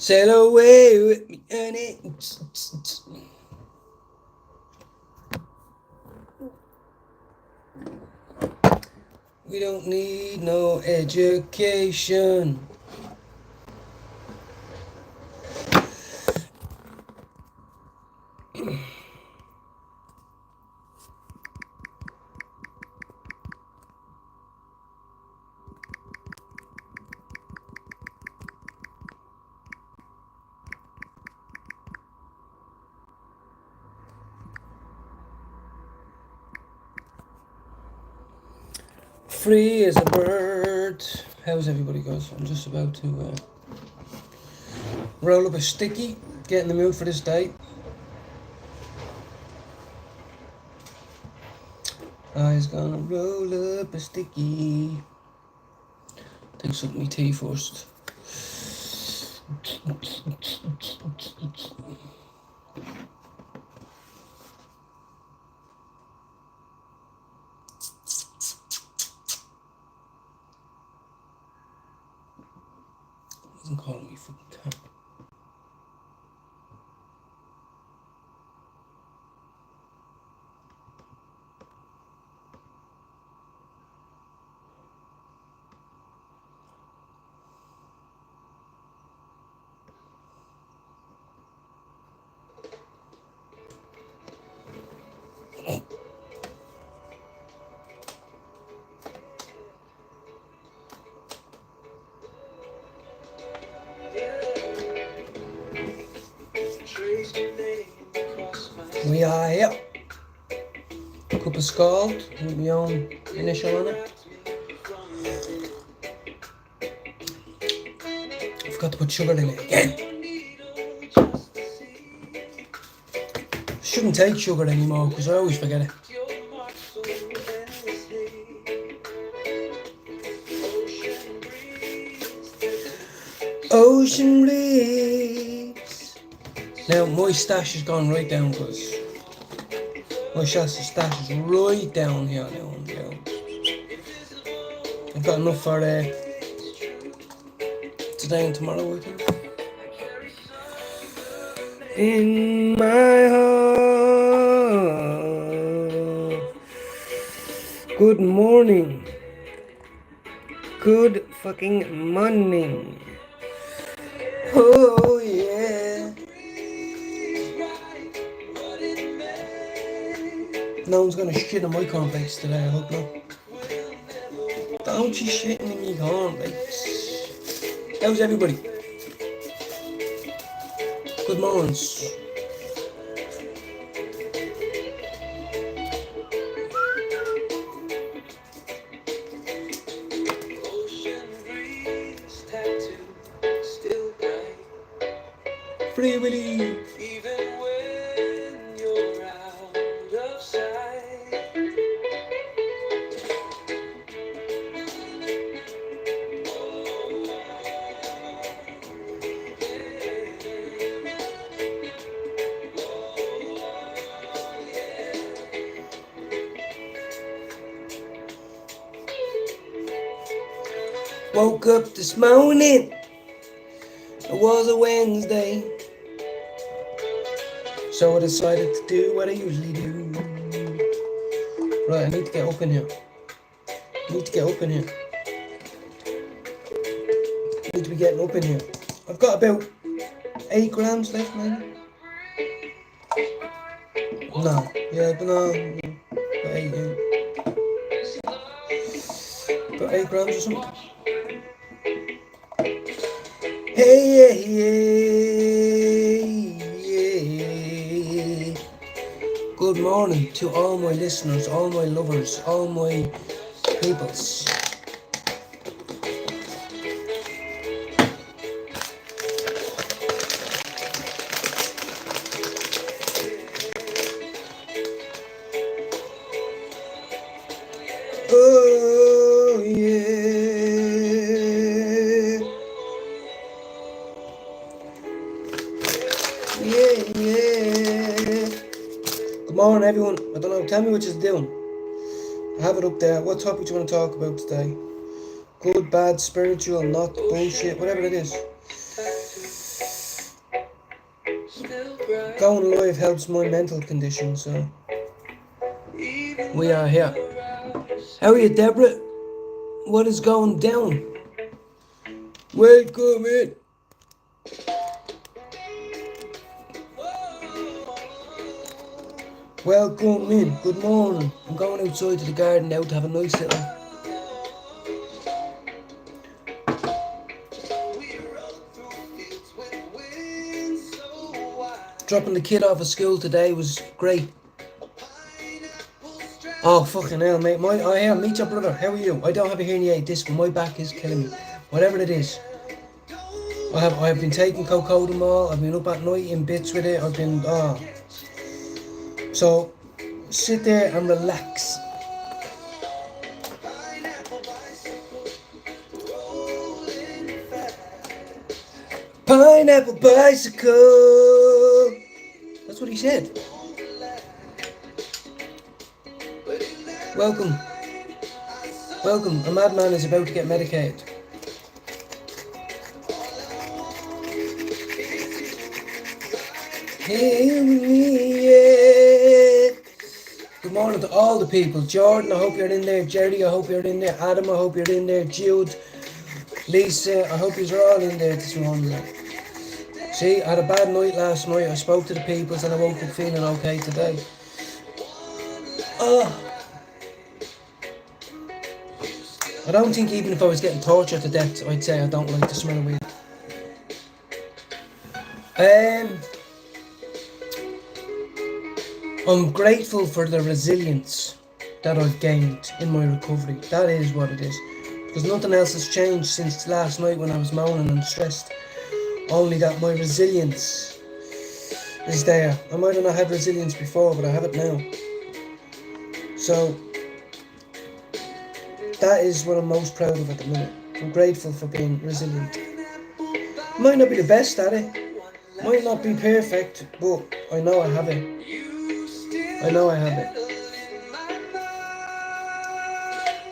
Sail away with me, honey. We don't need no education. Free as a bird. How's everybody goes? I'm just about to roll up a sticky, get in the mood for this day. I's gonna roll up a sticky. Take some of my tea first. Isn't calling me fucking cunt. We are here. Cup of scald with my own initial on it. I forgot to put sugar in it again. Shouldn't take sugar anymore because I always forget it. Ocean breeze. Now my stash has gone right down because my stash is right down here now. I've got enough for today and tomorrow, I think. In my heart. Good morning. Good fucking morning. Oh yeah. No one's gonna shit on my cornflakes today, I hope not. Don't you shitting in your cornflakes. How's everybody? Good mornings. Free Willy. Even when you're out of sight. Woke up this morning. It was a Wednesday. So I decided to do what I usually do. Right, I need to get up in here. I need to get up in here. I need to be getting up in here. I've got about 8 grams left, maybe. No, yeah, but no. Got 8, yeah. Got 8 grams or something. Hey, yeah. Good morning to all my listeners, all my lovers, all my peoples. Oh, yeah. Yeah. Good morning, everyone. I don't know, tell me what you're doing. I have it up there. What topic do you want to talk about today? Good, bad, spiritual, not bullshit, whatever it is. going live helps my mental condition, so we are here. How are you, Deborah? What is going down? Welcome in. Welcome in. Good morning. I'm going outside to the garden now to have a nice little... Dropping the kid off at school today was great. Oh, fucking hell, mate. Meet your brother. How are you? I don't have a hearing aid disc, but my back is killing me. Whatever it is. I have been taking Cocodamol. I've been up at night in bits with it. I've been... So, sit there and relax. Pineapple bicycle. That's what he said. Welcome. Welcome. A madman is about to get medicated. Good morning to all the people. Jordan, I hope you're in there. Jerry, I hope you're in there. Adam, I hope you're in there. Jude, Lisa, I hope you're all in there this morning. See, I had a bad night last night. I spoke to the peoples and I woke up feeling okay today. I don't think even if I was getting tortured to death, I'd say I don't like the smell of weed. I'm grateful for the resilience that I've gained in my recovery. That is what it is. Because nothing else has changed since last night when I was moaning and stressed. Only that my resilience is there. I might have not had resilience before, but I have it now. So, that is what I'm most proud of at the minute. I'm grateful for being resilient. Might not be the best at it. Might not be perfect, but I know I have it. I know I have it.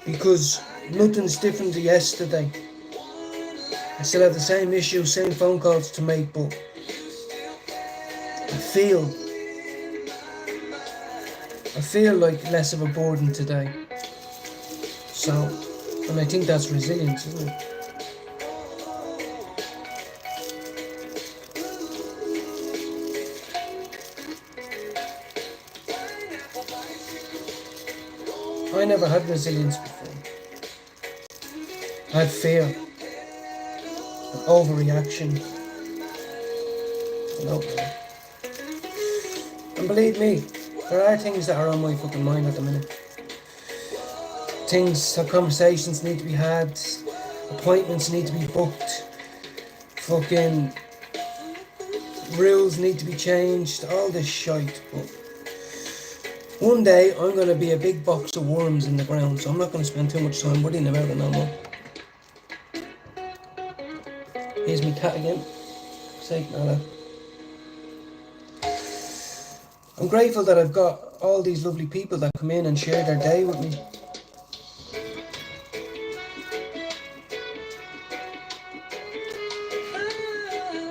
Because nothing's different to yesterday. I still have the same issues, same phone calls to make, but I feel like less of a burden today. So, and I think that's resilience, isn't it? I never had resilience before. I had fear, an overreaction. And believe me, there are things that are on my fucking mind at the minute. Conversations need to be had, appointments need to be booked, fucking rules need to be changed, all this shite. But one day I'm going to be a big box of worms in the ground, so I'm not going to spend too much time worrying about it no more. Here's me cat again. Sake Nala. I'm grateful that I've got all these lovely people that come in and share their day with me.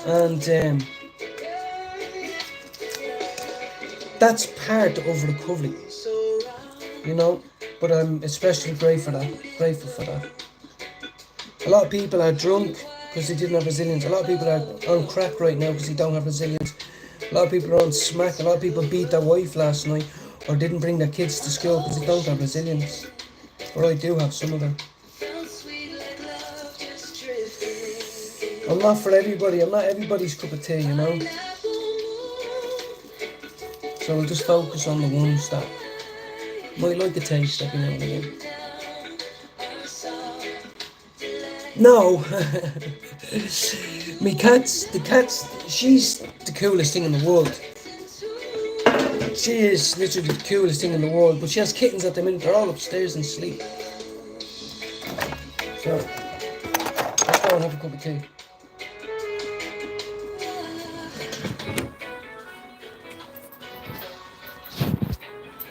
And that's part of recovery, you know, but I'm especially grateful for that. A lot of people are drunk because they didn't have resilience. A lot of people are on crack right now because they don't have resilience. A lot of people are on smack. A lot of people beat their wife last night or didn't bring their kids to school because they don't have resilience. But I do have some of them. I'm not for everybody. I'm not everybody's cup of tea, you know. So we'll just focus on the ones that might like a taste every now and again. No, the cat's, she's the coolest thing in the world. She is literally the coolest thing in the world, but she has kittens at the minute, they're all upstairs and sleep. So, let's go and have a cup of tea.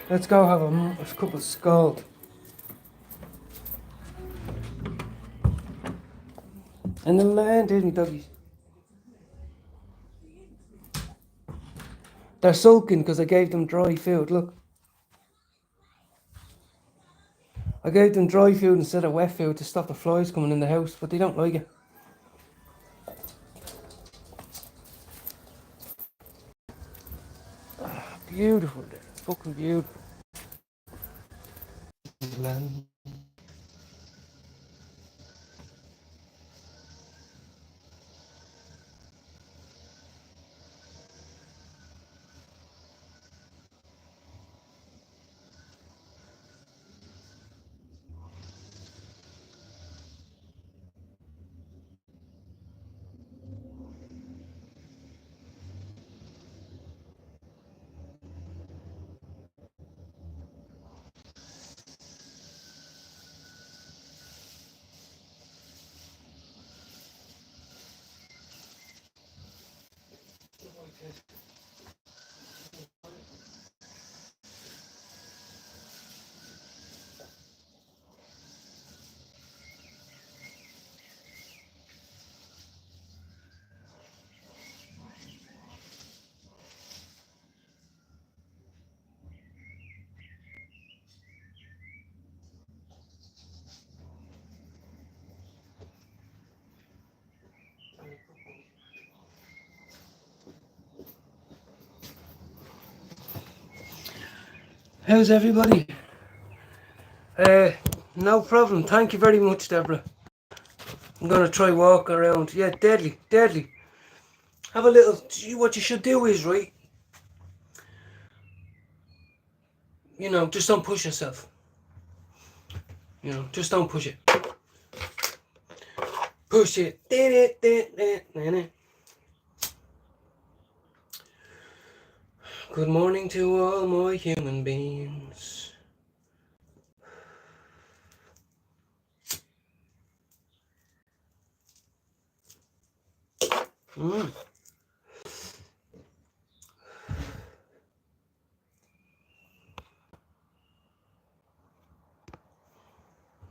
Let's go have a cup of scald. And the land, there's me doggies. They're sulking because I gave them dry food. Look. I gave them dry food instead of wet food to stop the flies coming in the house, but they don't like it. Beautiful day. Fucking beautiful. How's everybody? No problem. Thank you very much, Deborah. I'm going to try walk around. Yeah, deadly, deadly. Have a little... What you should do is, right, you know, just don't push yourself. You know, just don't push it. Push it. Good morning to all my human beings.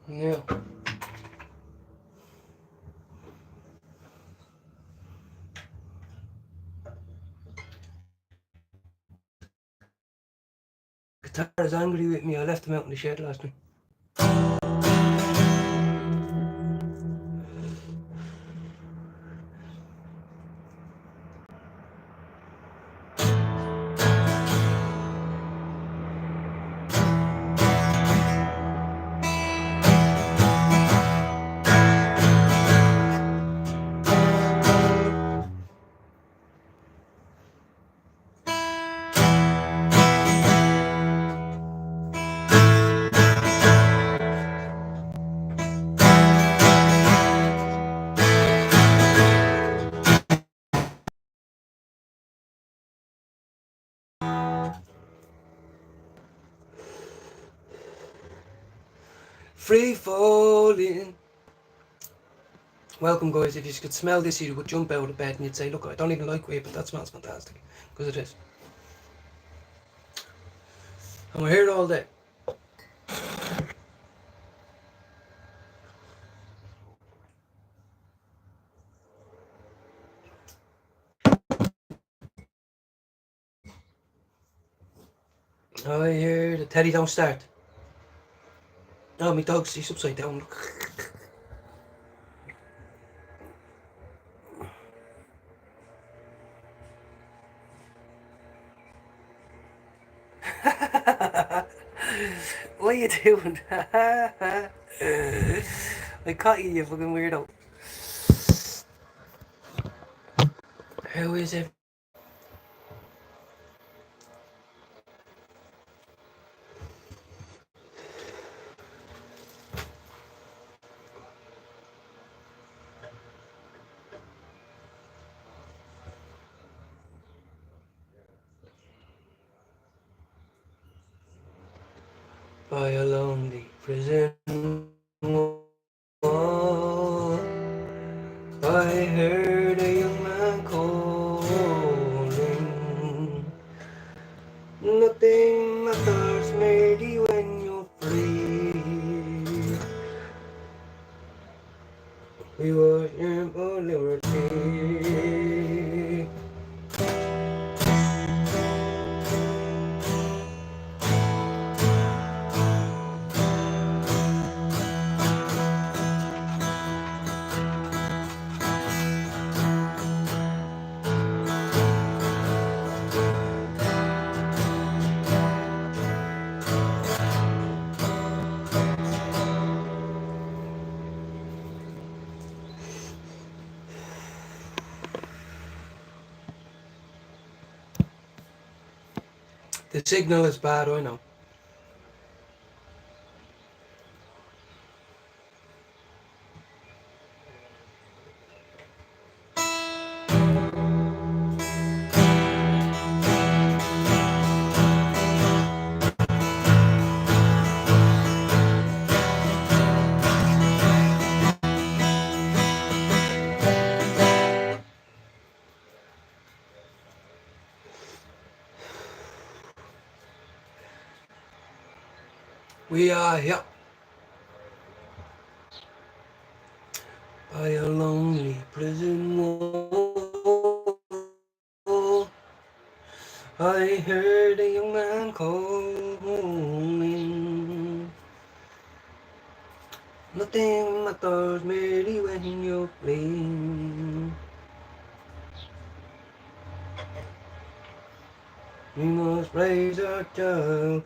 Yeah. Guitar is angry with me. I left him out in the shed last night. Free falling. Welcome, guys. If you could smell this, you would jump out of bed and you'd say, look, I don't even like weed, but that smells fantastic. Because it is. And we're here all day. I hear the Teddy don't start. Oh, my dog's he's upside down. What are you doing? I caught you, you fucking weirdo. How is it? By a lonely prison wall, I heard a young man calling. Nothing matters, matey, when you're free. We worship for liberty. The signal is bad, I know. We are here by a lonely prison wall. I heard a young man calling. Nothing matters merely when you're playing. We must raise our child.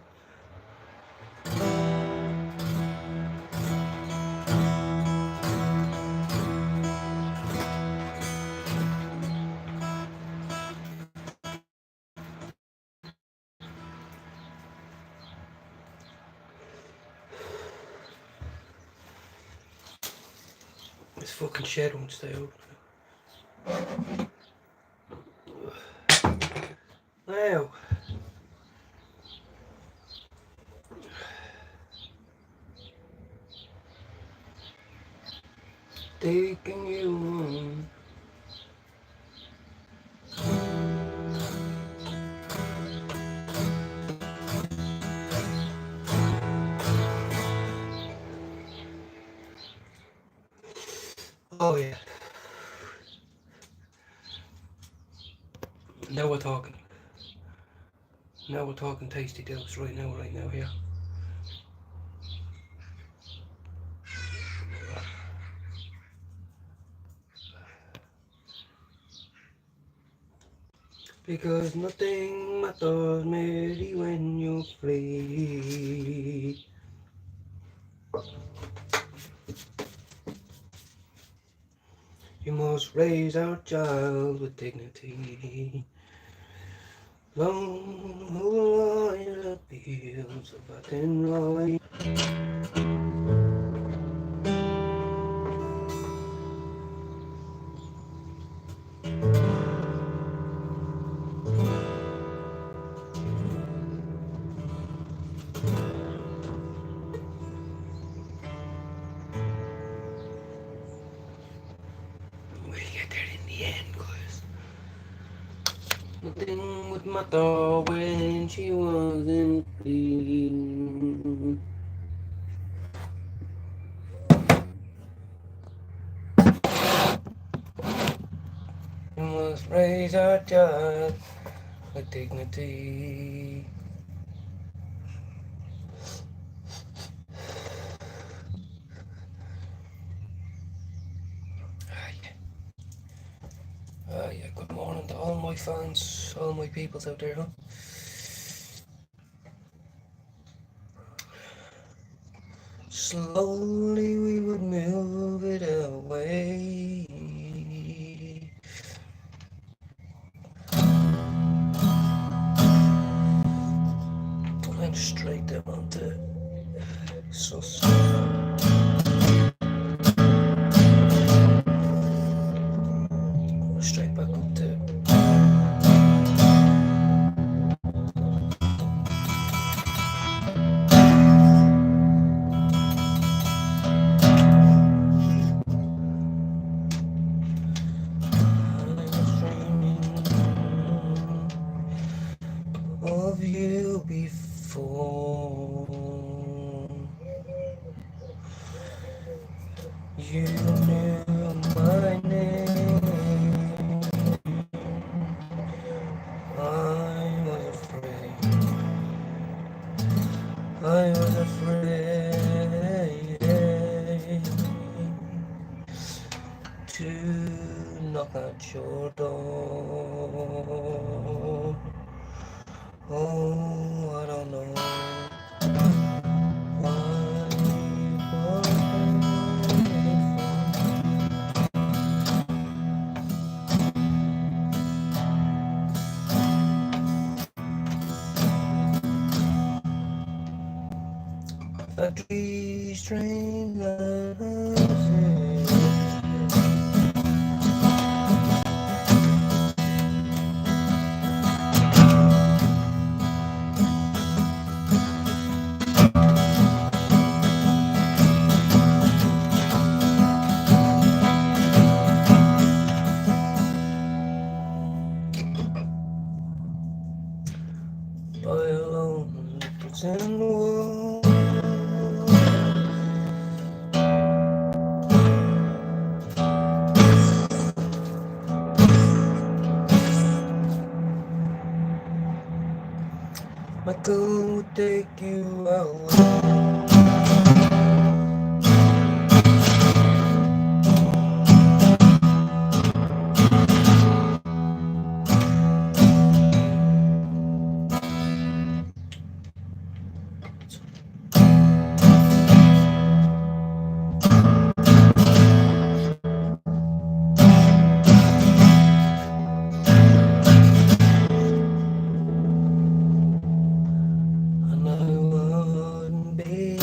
This fucking shed won't stay open. Now, taking you on. Oh yeah. Now we're talking. Now we're talking tasty dose right now, here. Because nothing matters merely when you free. You must raise our child with dignity. Long loyal appeals of a thin line. We'll get there in the end, guys. Nothing would matter when she wasn't clean. You must raise our child with dignity. Yeah, good morning to all my fans, all my peoples out there, huh? Slowly we would move it away. And straight down onto sus. Straight back up to of you before. You knew my name. I was afraid to knock at your door. Oh, I don't know why, A 3-string line. By alone, pretend the world. My girl would take you away. And I wouldn't be.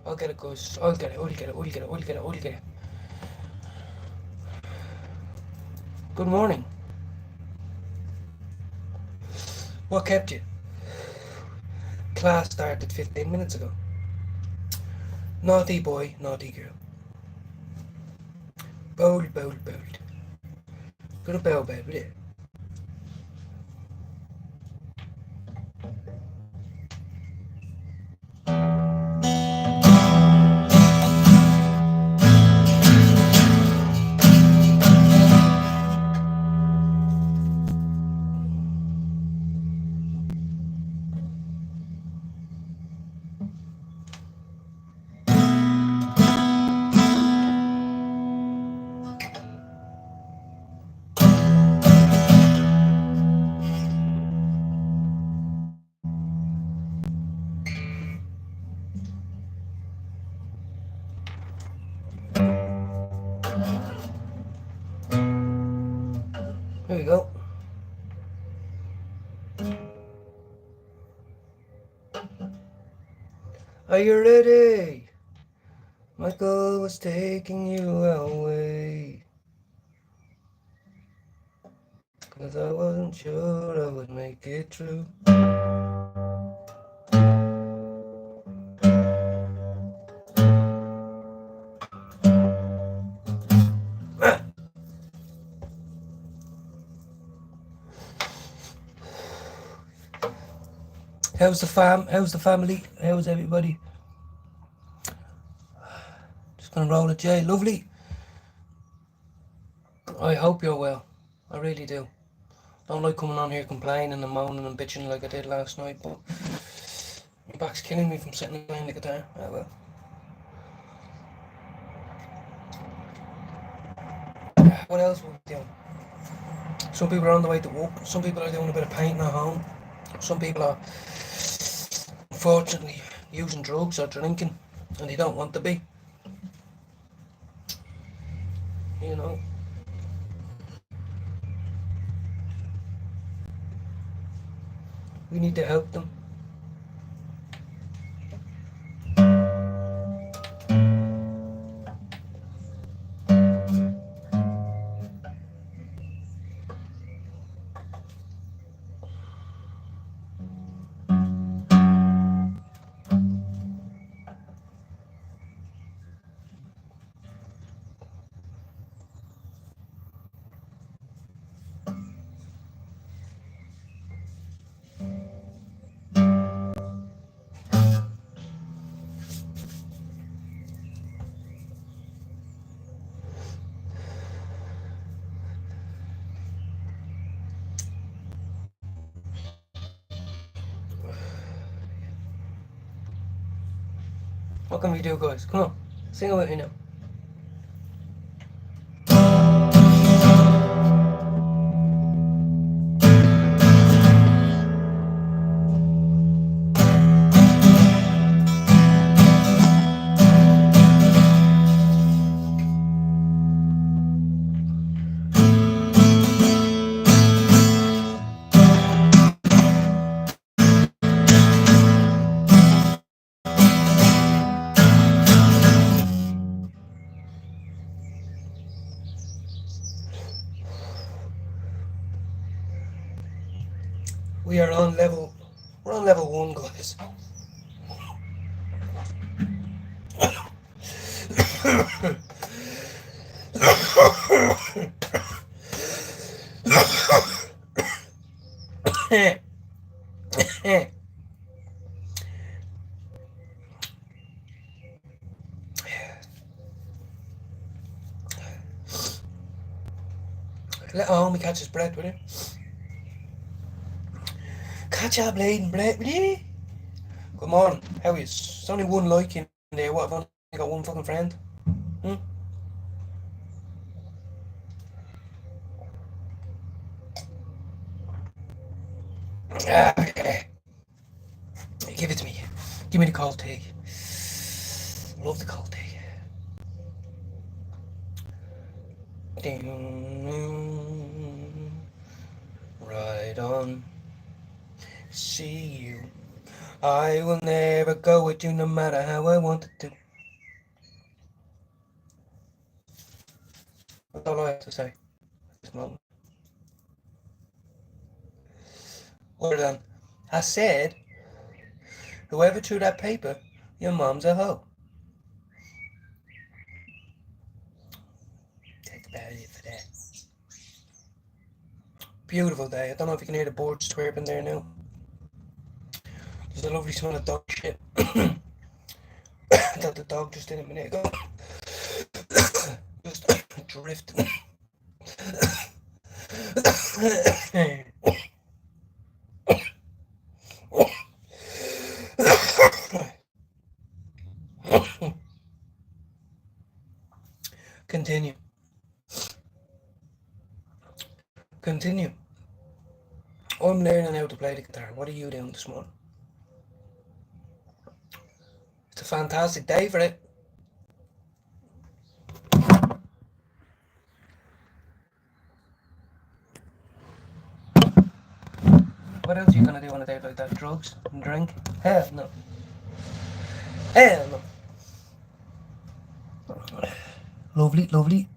I'll get it, guys. I'll get it. Good morning. What kept you? Class started 15 minutes ago. Naughty boy, naughty girl. Bold. Good bow, baby. Here we go. Are you ready? Michael was taking you away. 'Cause I wasn't sure I would make it through. How's the family? How's everybody? Just gonna roll it, Jay. Lovely. I hope you're well. I really do. Don't like coming on here complaining and moaning and bitching like I did last night, but my back's killing me from sitting behind the guitar. Oh well. What else were we doing? Some people are on the way to work. Some people are doing a bit of painting at home. Some people are unfortunately using drugs or drinking and they don't want to be. You know. We need to help them. What can we do, guys? Come on, sing it with me now. We're on level 1, guys. Let homie catch his breath with it. Catch your bleeding breath with it. Come on, how is? There's only one like in there. What, I've only got one fucking friend? Hmm? Okay. Give it to me. Give me the cold tea. Love the cold tea. Right on. See you. I will never go with you no matter how I wanted to. That's all I have to say at this moment. Other than, I said, whoever threw that paper, your mom's a hoe. That's about it for that. Beautiful day. I don't know if you can hear the birds chirping there now. There's a lovely smell of dog shit. That the dog just did a minute ago. Just drifting. Continue. Continue. I'm learning how to play the guitar. What are you doing this morning? It's a fantastic day for it. What else are you gonna do on a day like that? Drugs and drink? Hell no. Hell no. Lovely, lovely.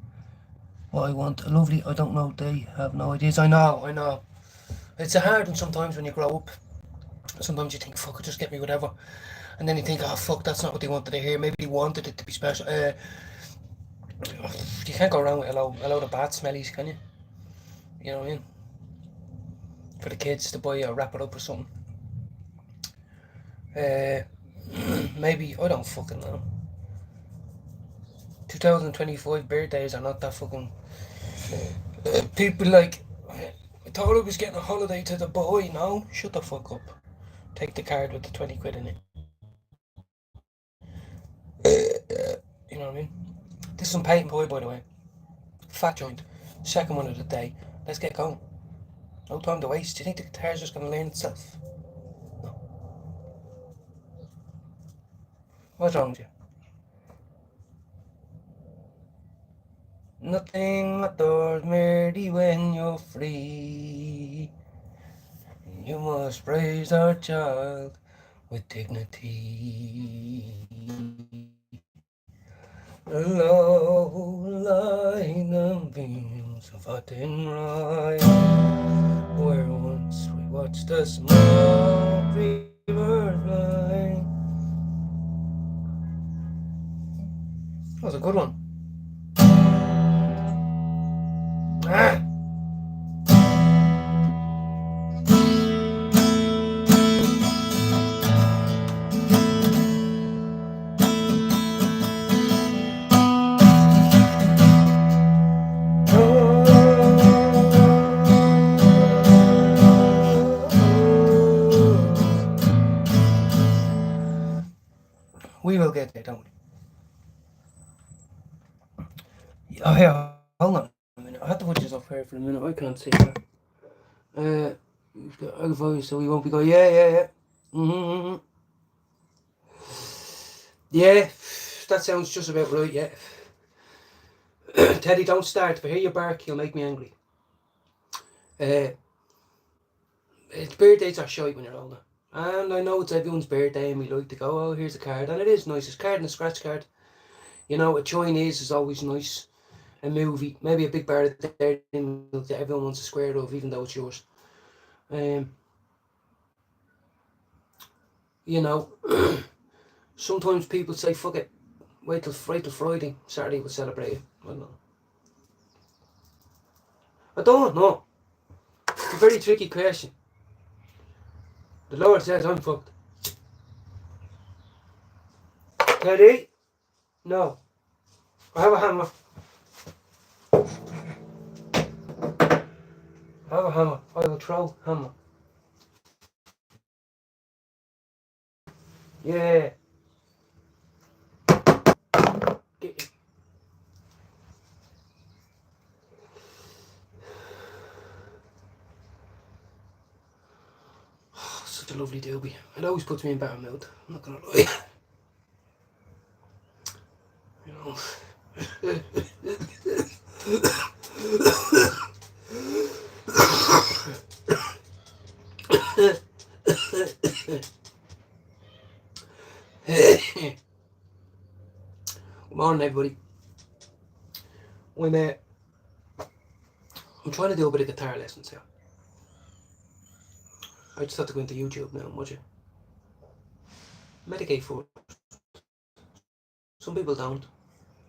What I want, lovely, I don't know, they have no ideas. I know. It's a hard one sometimes when you grow up. Sometimes you think, fuck it, just get me whatever. And then you think, oh fuck, that's not what they wanted to hear. Maybe they wanted it to be special. You can't go wrong with a load of bad smellies, can you? You know what I mean? For the kids to buy or wrap it up or something. Maybe, I don't fucking know. 2025 birthdays are not that fucking... people like... I thought I was getting a holiday to the boy. No, shut the fuck up. Take the card with the 20 quid in it. You know what I mean? This is some Peyton Pie, by the way. Fat joint. Second one of the day. Let's get going. No time to waste. Do you think the guitar's just going to learn itself? No. What's wrong with you? Nothing matters merely when you're free. You must raise our child with dignity. The low line of beams of Athenry, where once we watched a small dreamer fly. That was a good one. We will get there, don't we? Oh, yeah, hold on a minute. I have to put this up here for a minute. I can't see that. We've got our voice, so we won't be going, yeah. Mm-hmm. Yeah, that sounds just about right, yeah. Teddy, don't start. If I hear you bark, you'll make me angry. Birthdays are shite when you're older. And I know it's everyone's birthday and we like to go, oh, here's a card. And it is nice. It's a card and a scratch card. You know, a Chinese is always nice. A movie, maybe a big bar that everyone wants a square of, even though it's yours. You know, sometimes people say, fuck it, wait till Friday, Saturday we'll celebrate it. I don't know. I don't know. It's a very tricky question. The Lord says I'm fucked. Teddy? No. I have a hammer. I have a hammer. I will throw hammer. Yeah. Get you. Oh, such a lovely doobie. It always puts me in better mood. I'm not gonna lie. You know. Good morning, everybody. I'm trying to do a bit of guitar lessons here. I just have to go into YouTube now and watch it. Medicate for it. Some people don't.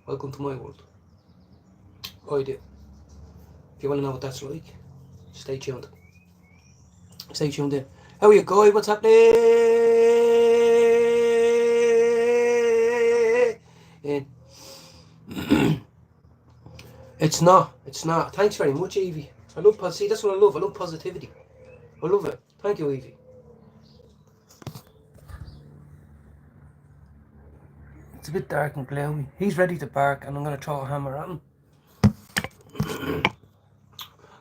Welcome to my world. I do. If you want to know what that's like, stay tuned. Stay tuned in. How are you, guy? What's happening? It's not. Thanks very much, Evie. I love see, that's what I love. I love positivity. I love it. Thank you, Evie. It's a bit dark and gloomy. He's ready to bark, and I'm going to throw a hammer at him. I'm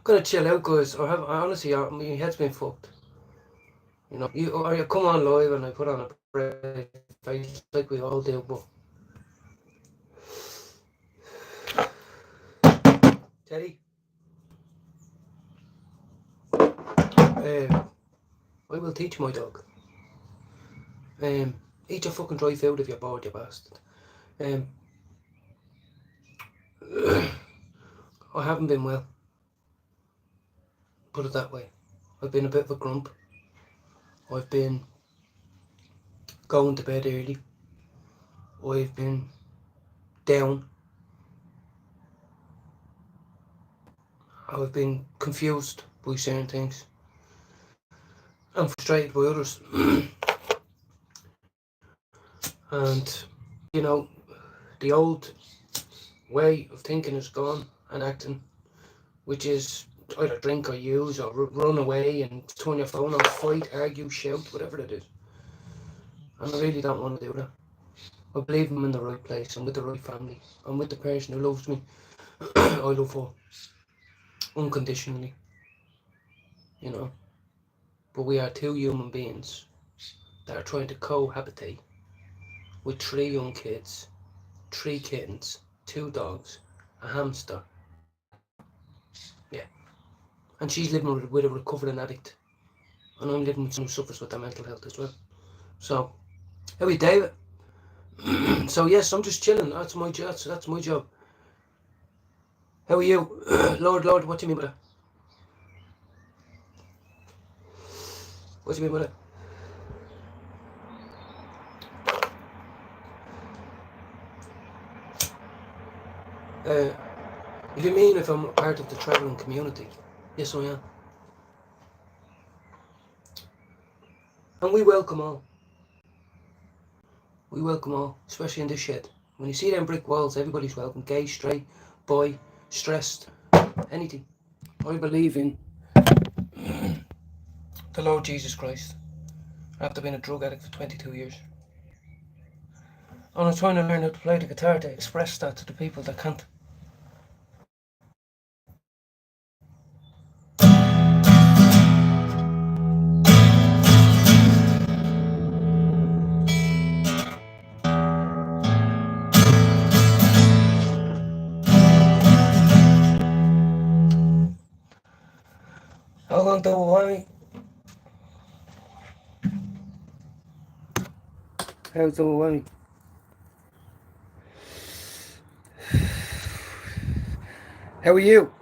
going to chill out, guys. Honestly, my head's been fucked. You know, you come on live and I put on a brave face like we all do, but... Teddy? I will teach my dog. Eat your fucking dry food if you're bored, you bastard. I haven't been well. Put it that way. I've been a bit of a grump. I've been going to bed early. I've been down. I've been confused by certain things. I'm frustrated by others. And, you know, the old way of thinking is gone and acting, which is either drink or use or run away and turn your phone off, fight, argue, shout, whatever it is. And I really don't want to do that. I believe I'm in the right place. I'm with the right family. I'm with the person who loves me. I love her unconditionally. You know. But we are two human beings that are trying to cohabitate with 3 young kids, 3 kittens, 2 dogs, a hamster. Yeah. And she's living with a recovering addict. And I'm living with someone who suffers with their mental health as well. So, how are you, David? So yes, I'm just chilling. That's my job. So that's my job. How are you? Lord, what do you mean by that? What do you mean by that? If you mean if I'm part of the travelling community, yes I am. And we welcome all. We welcome all, especially in this shed. When you see them brick walls, everybody's welcome. Gay, straight, boy, stressed, anything. I believe in the Lord Jesus Christ. After being a drug addict for 22 years. And I'm trying to learn how to play the guitar to express that to the people that can't. How long do I want me? How do I want me? How are you?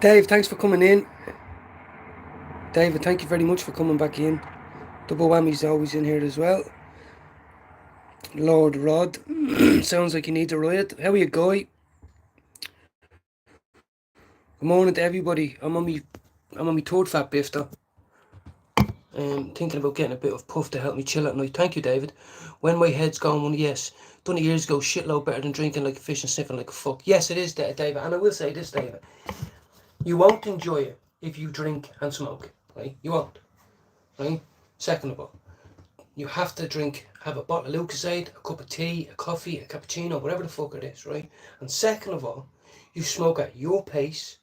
Dave, thanks for coming in. David, thank you very much for coming back in. Double Whammy's always in here as well. Lord Rod. Sounds like you need a riot. How are you, Guy? Good morning to everybody. I'm on my third fat biff though. Thinking about getting a bit of puff to help me chill at night. Thank you, David. When my head's gone, one yes. Done it years ago, shitload better than drinking like a fish and sniffing like a fuck. Yes, it is, David. And I will say this, David. You won't enjoy it if you drink and smoke, right? You won't, right? Second of all, you have to have a bottle of Lucozade, a cup of tea, a coffee, a cappuccino, whatever the fuck it is, right? And second of all, you smoke at your pace,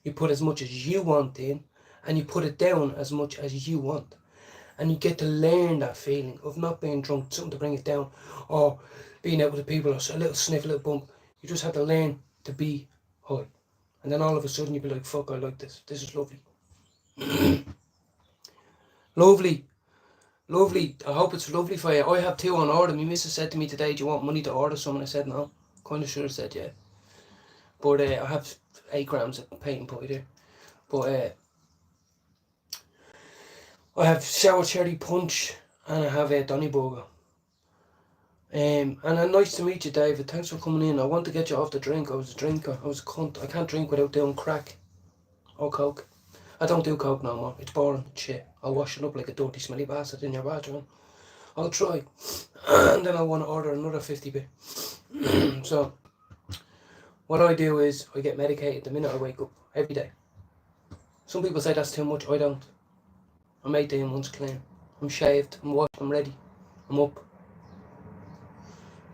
you put as much as you want in, and you put it down as much as you want. And you get to learn that feeling of not being drunk, something to bring it down, or being out with the people, or a little sniff, a little bump. You just have to learn to be high. And then all of a sudden you'll be like, fuck, I like this. This is lovely. Lovely. Lovely. I hope it's lovely for you. I have 2 on order. My missus said to me today, do you want money to order some? And I said no. Kind of should have said yeah. But I have 8 grams of paint pie there. But I have sour cherry punch and I have a Donnybrook. And nice to meet you, David. Thanks for coming in. I want to get you off the drink. I was a drinker. I was a cunt. I can't drink without doing crack or coke. I don't do coke no more. It's boring. It's shit. I'll wash it up like a dirty, smelly bastard in your bathroom. I'll try. And then I want to order another 50 bit. So, what I do is I get medicated the minute I wake up. Every day. Some people say that's too much. I don't. I'm 18 months clean. I'm shaved. I'm washed. I'm ready. I'm up.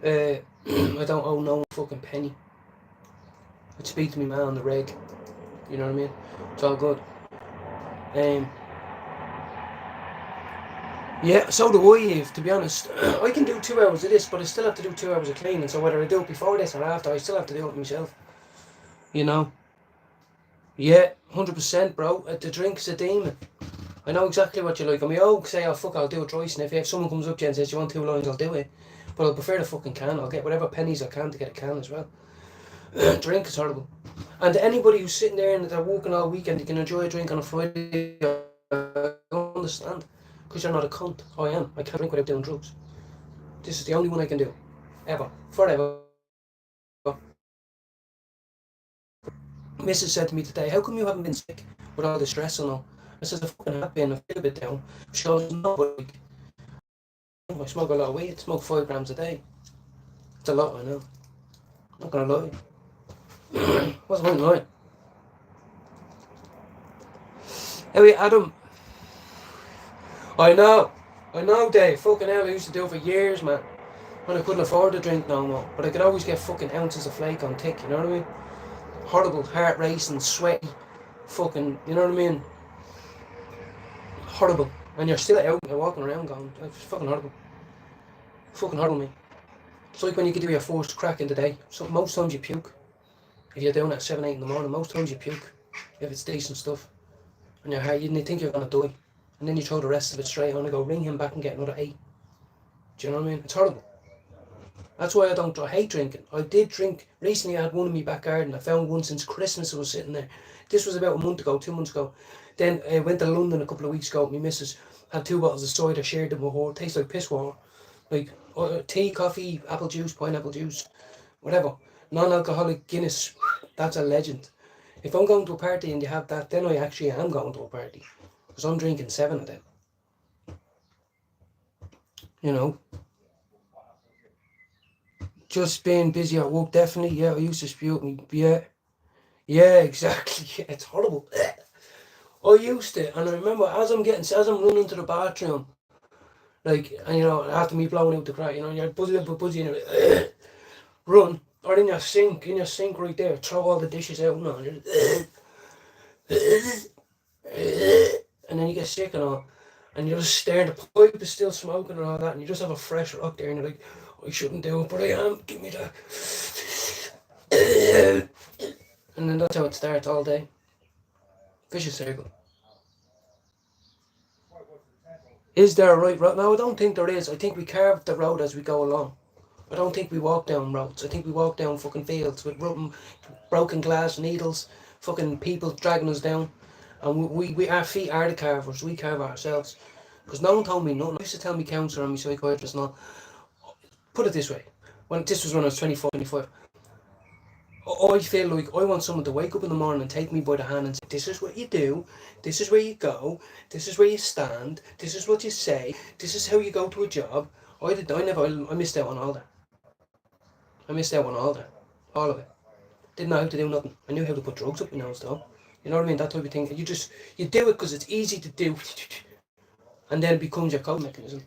I don't owe no fucking penny. I'd speak to me man on the reg. You know what I mean? It's all good. Yeah, so do I, Eve, to be honest. I can do 2 hours of this, but I still have to do 2 hours of cleaning. So whether I do it before this or after, I still have to do it myself. You know? Yeah, 100%, bro. The drink's a demon. I know exactly what you like. I mean, say, fuck, I'll do a dry sniff. If someone comes up to you and says, you want 2 lines, I'll do it. But I'll prefer the fucking can. I'll get whatever pennies I can to get a can as well. Drink is horrible. And anybody who's sitting there and they're walking all weekend, you can enjoy a drink on a Friday, I don't understand. Because you're not a cunt. I am. I can't drink without doing drugs. This is the only one I can do. Ever. Forever. Mrs. said to me today, how come you haven't been sick with all the stress and all? I said, I fucking have been. I feel a bit down. She goes, no, but I smoke a lot of weed. I smoke 5 grams a day. It's a lot, I know. I'm not gonna lie. What's going on? Hey, Adam. I know, Dave. Fucking hell, I used to do it for years, man. When I couldn't afford to drink no more. But I could always get fucking ounces of flake on tick, you know what I mean? Horrible, heart racing, sweaty, fucking, you know what I mean? Horrible. And you're still out and walking around going, it's fucking horrible. Fucking horrible, mate. It's like when you get to your first crack in the day. So most times you puke. If you're doing it at 7, 8 in the morning, most times you puke. If it's decent stuff. And your heart, you think you're gonna die. And then you throw the rest of it straight on and go ring him back and get another 8. Do you know what I mean? It's horrible. That's why I hate drinking. I did drink. Recently I had one in my back garden. I found one since Christmas. It was sitting there. This was about a month ago, 2 months ago. Then I went to London a couple of weeks ago. My missus had 2 bottles of cider, shared them with her. It tastes like piss water. Like tea, coffee, apple juice, pineapple juice, whatever. Non-alcoholic Guinness. That's a legend. If I'm going to a party and you have that, then I actually am going to a party. Because I'm drinking 7 of them. You know. Just being busy at work, definitely. Yeah, I used to spew me. Yeah, exactly. Yeah, it's horrible. I used to, and I remember as I'm running to the bathroom, like, and you know, after me blowing out the crack, you know, you're buzzing, and you're like, run, or in your sink right there, throw all the dishes out, and then you get sick and all, and you're just staring, the pipe is still smoking and all that, and you just have a fresh rock there, and you're like, I shouldn't do it, but I am, give me that. And then that's how it starts all day. Vicious circle. Is there a right road? No, I don't think there is. I think we carve the road as we go along. I don't think we walk down roads. I think we walk down fucking fields with broken glass, needles, fucking people dragging us down. And we our feet are the carvers. We carve ourselves. Because no one told me nothing. I used to tell me counsellor and my psychiatrist and all. Put it this way. This was when I was 24, 25. I feel like I want someone to wake up in the morning and take me by the hand and say, this is what you do, this is where you go, this is where you stand, this is what you say, this is how you go to a job. I missed out on all that. I missed out on all that. All of it. Didn't know how to do nothing. I knew how to put drugs up my nose though. You know what I mean? That type of thing. You do it because it's easy to do. And then it becomes your coping mechanism.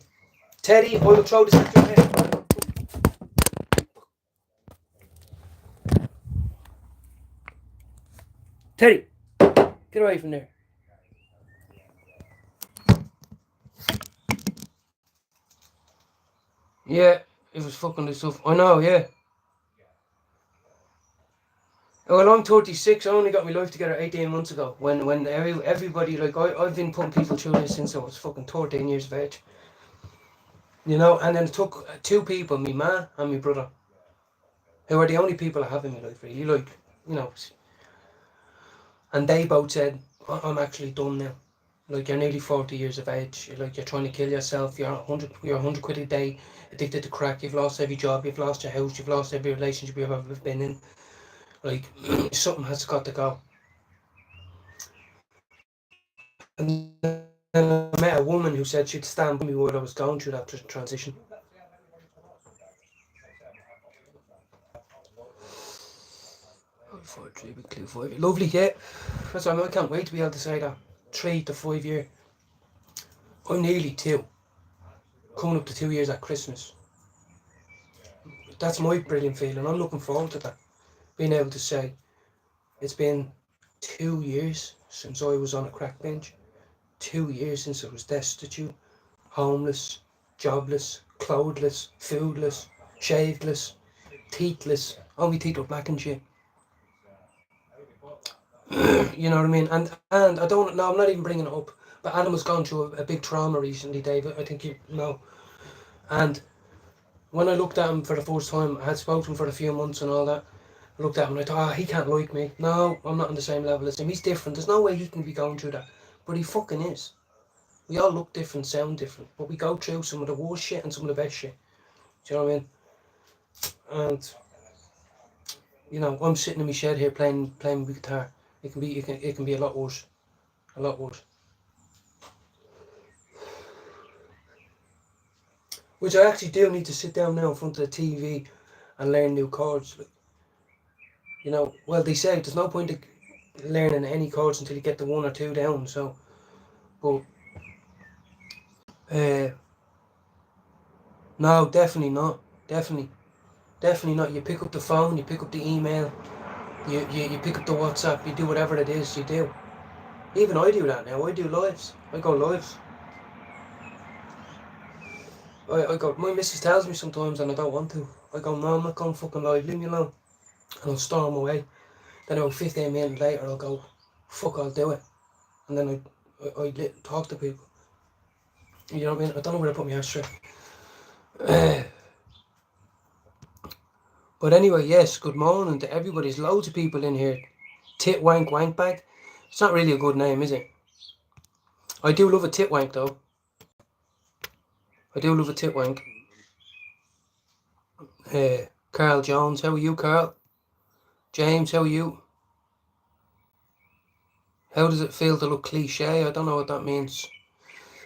Teddy, I will throw this at your head. Teddy, get away from there. Yeah, it was fucking this stuff. I know, yeah. Well, I'm 36. I only got my life together 18 months ago. When everybody, like, I've been putting people through this since I was fucking 13 years of age. You know, and then it took two people, me ma and my brother, who are the only people I have in my life, really. Like, you know, and they both said, I'm actually done now. Like, you're nearly 40 years of age. Like, you're trying to kill yourself. You're 100 quid a day, addicted to crack. You've lost every job. You've lost your house. You've lost every relationship you've ever been in. Like, something has got to go. And then I met a woman who said she'd stand by me while I was going through that transition. Lovely, yeah. That's why I can't wait to be able to say that. 3 to 5 years. I'm nearly 2. Coming up to 2 years at Christmas. That's my brilliant feeling. I'm looking forward to that. Being able to say, it's been 2 years since I was on a crack bench. 2 years since I was destitute, homeless, jobless, clothless, foodless, shaveless, teethless. All my teeth were black and shit. You know what I mean? And I don't know, I'm not even bringing it up, but Adam has gone through a big trauma recently, David. I think you know. And when I looked at him for the first time, I had spoken to him for a few months and all that. I looked at him and I thought, he can't like me. No, I'm not on the same level as him. He's different. There's no way he can be going through that. But he fucking is. We all look different, sound different, but we go through some of the worst shit and some of the best shit. Do you know what I mean? And you know, I'm sitting in my shed here playing with guitar. It can be a lot worse. A lot worse. Which I actually do need to sit down now in front of the TV and learn new chords. You know, well, they say there's no point in learning any chords until you get the 1 or 2 down. So, but no, definitely not. Definitely not. You pick up the phone, you pick up the email, you pick up the WhatsApp, you do whatever it is you do. Even I do that now. I do lives. I go lives. I go, my missus tells me sometimes and I don't want to. I go, no, I'm not going fucking live, leave me alone. And I'll storm away. Then about 15 minutes later I'll go, fuck, I'll do it. And then I talk to people. You know what I mean? I don't know where I put my ashtray. But anyway, yes, good morning to everybody. There's loads of people in here. Tit wank wank bag. It's not really a good name, is it? I do love a tit wank though. I do love a tit wank. Carl Jones, how are you, Carl? James, how are you? How does it feel to look cliche? I don't know what that means.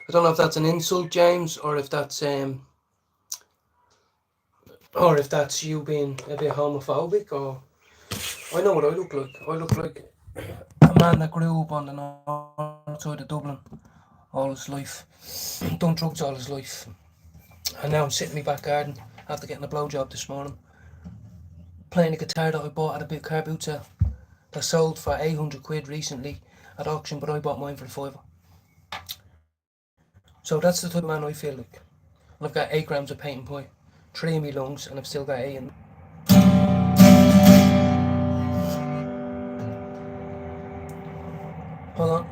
I don't know if that's an insult, James, or if that's you being a bit homophobic. Or I know what I look like. I look like a man that grew up on the north side of Dublin all his life, done drugs all his life, and now I'm sitting in my back garden after getting a blowjob this morning, playing a guitar that I bought at a big car boot sale that sold for 800 quid recently at auction, but I bought mine for a £5. So that's the type of man I feel like. And I've got 8 grams of paint and pie, 3 in my lungs, and I've still got 8 in. Hold on.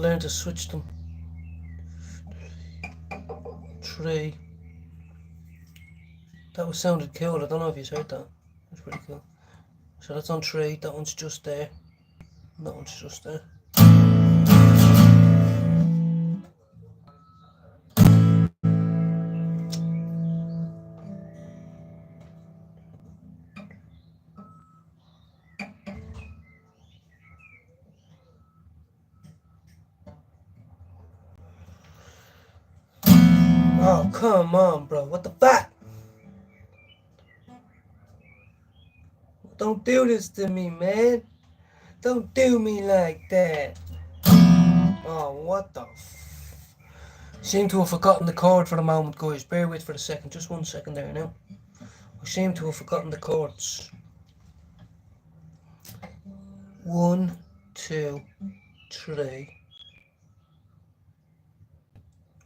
learn to switch them. 3. That sounded cool. I don't know if you heard that. That's pretty cool. So that's on 3. That one's just there. And that one's just there. Oh, come on, bro. What the fuck? Don't do this to me, man. Don't do me like that. Oh, what the Seem to have forgotten the chord for the moment, guys. Bear with for a second. Just 1 second there now. I seem to have forgotten the chords. 1, 2, 3.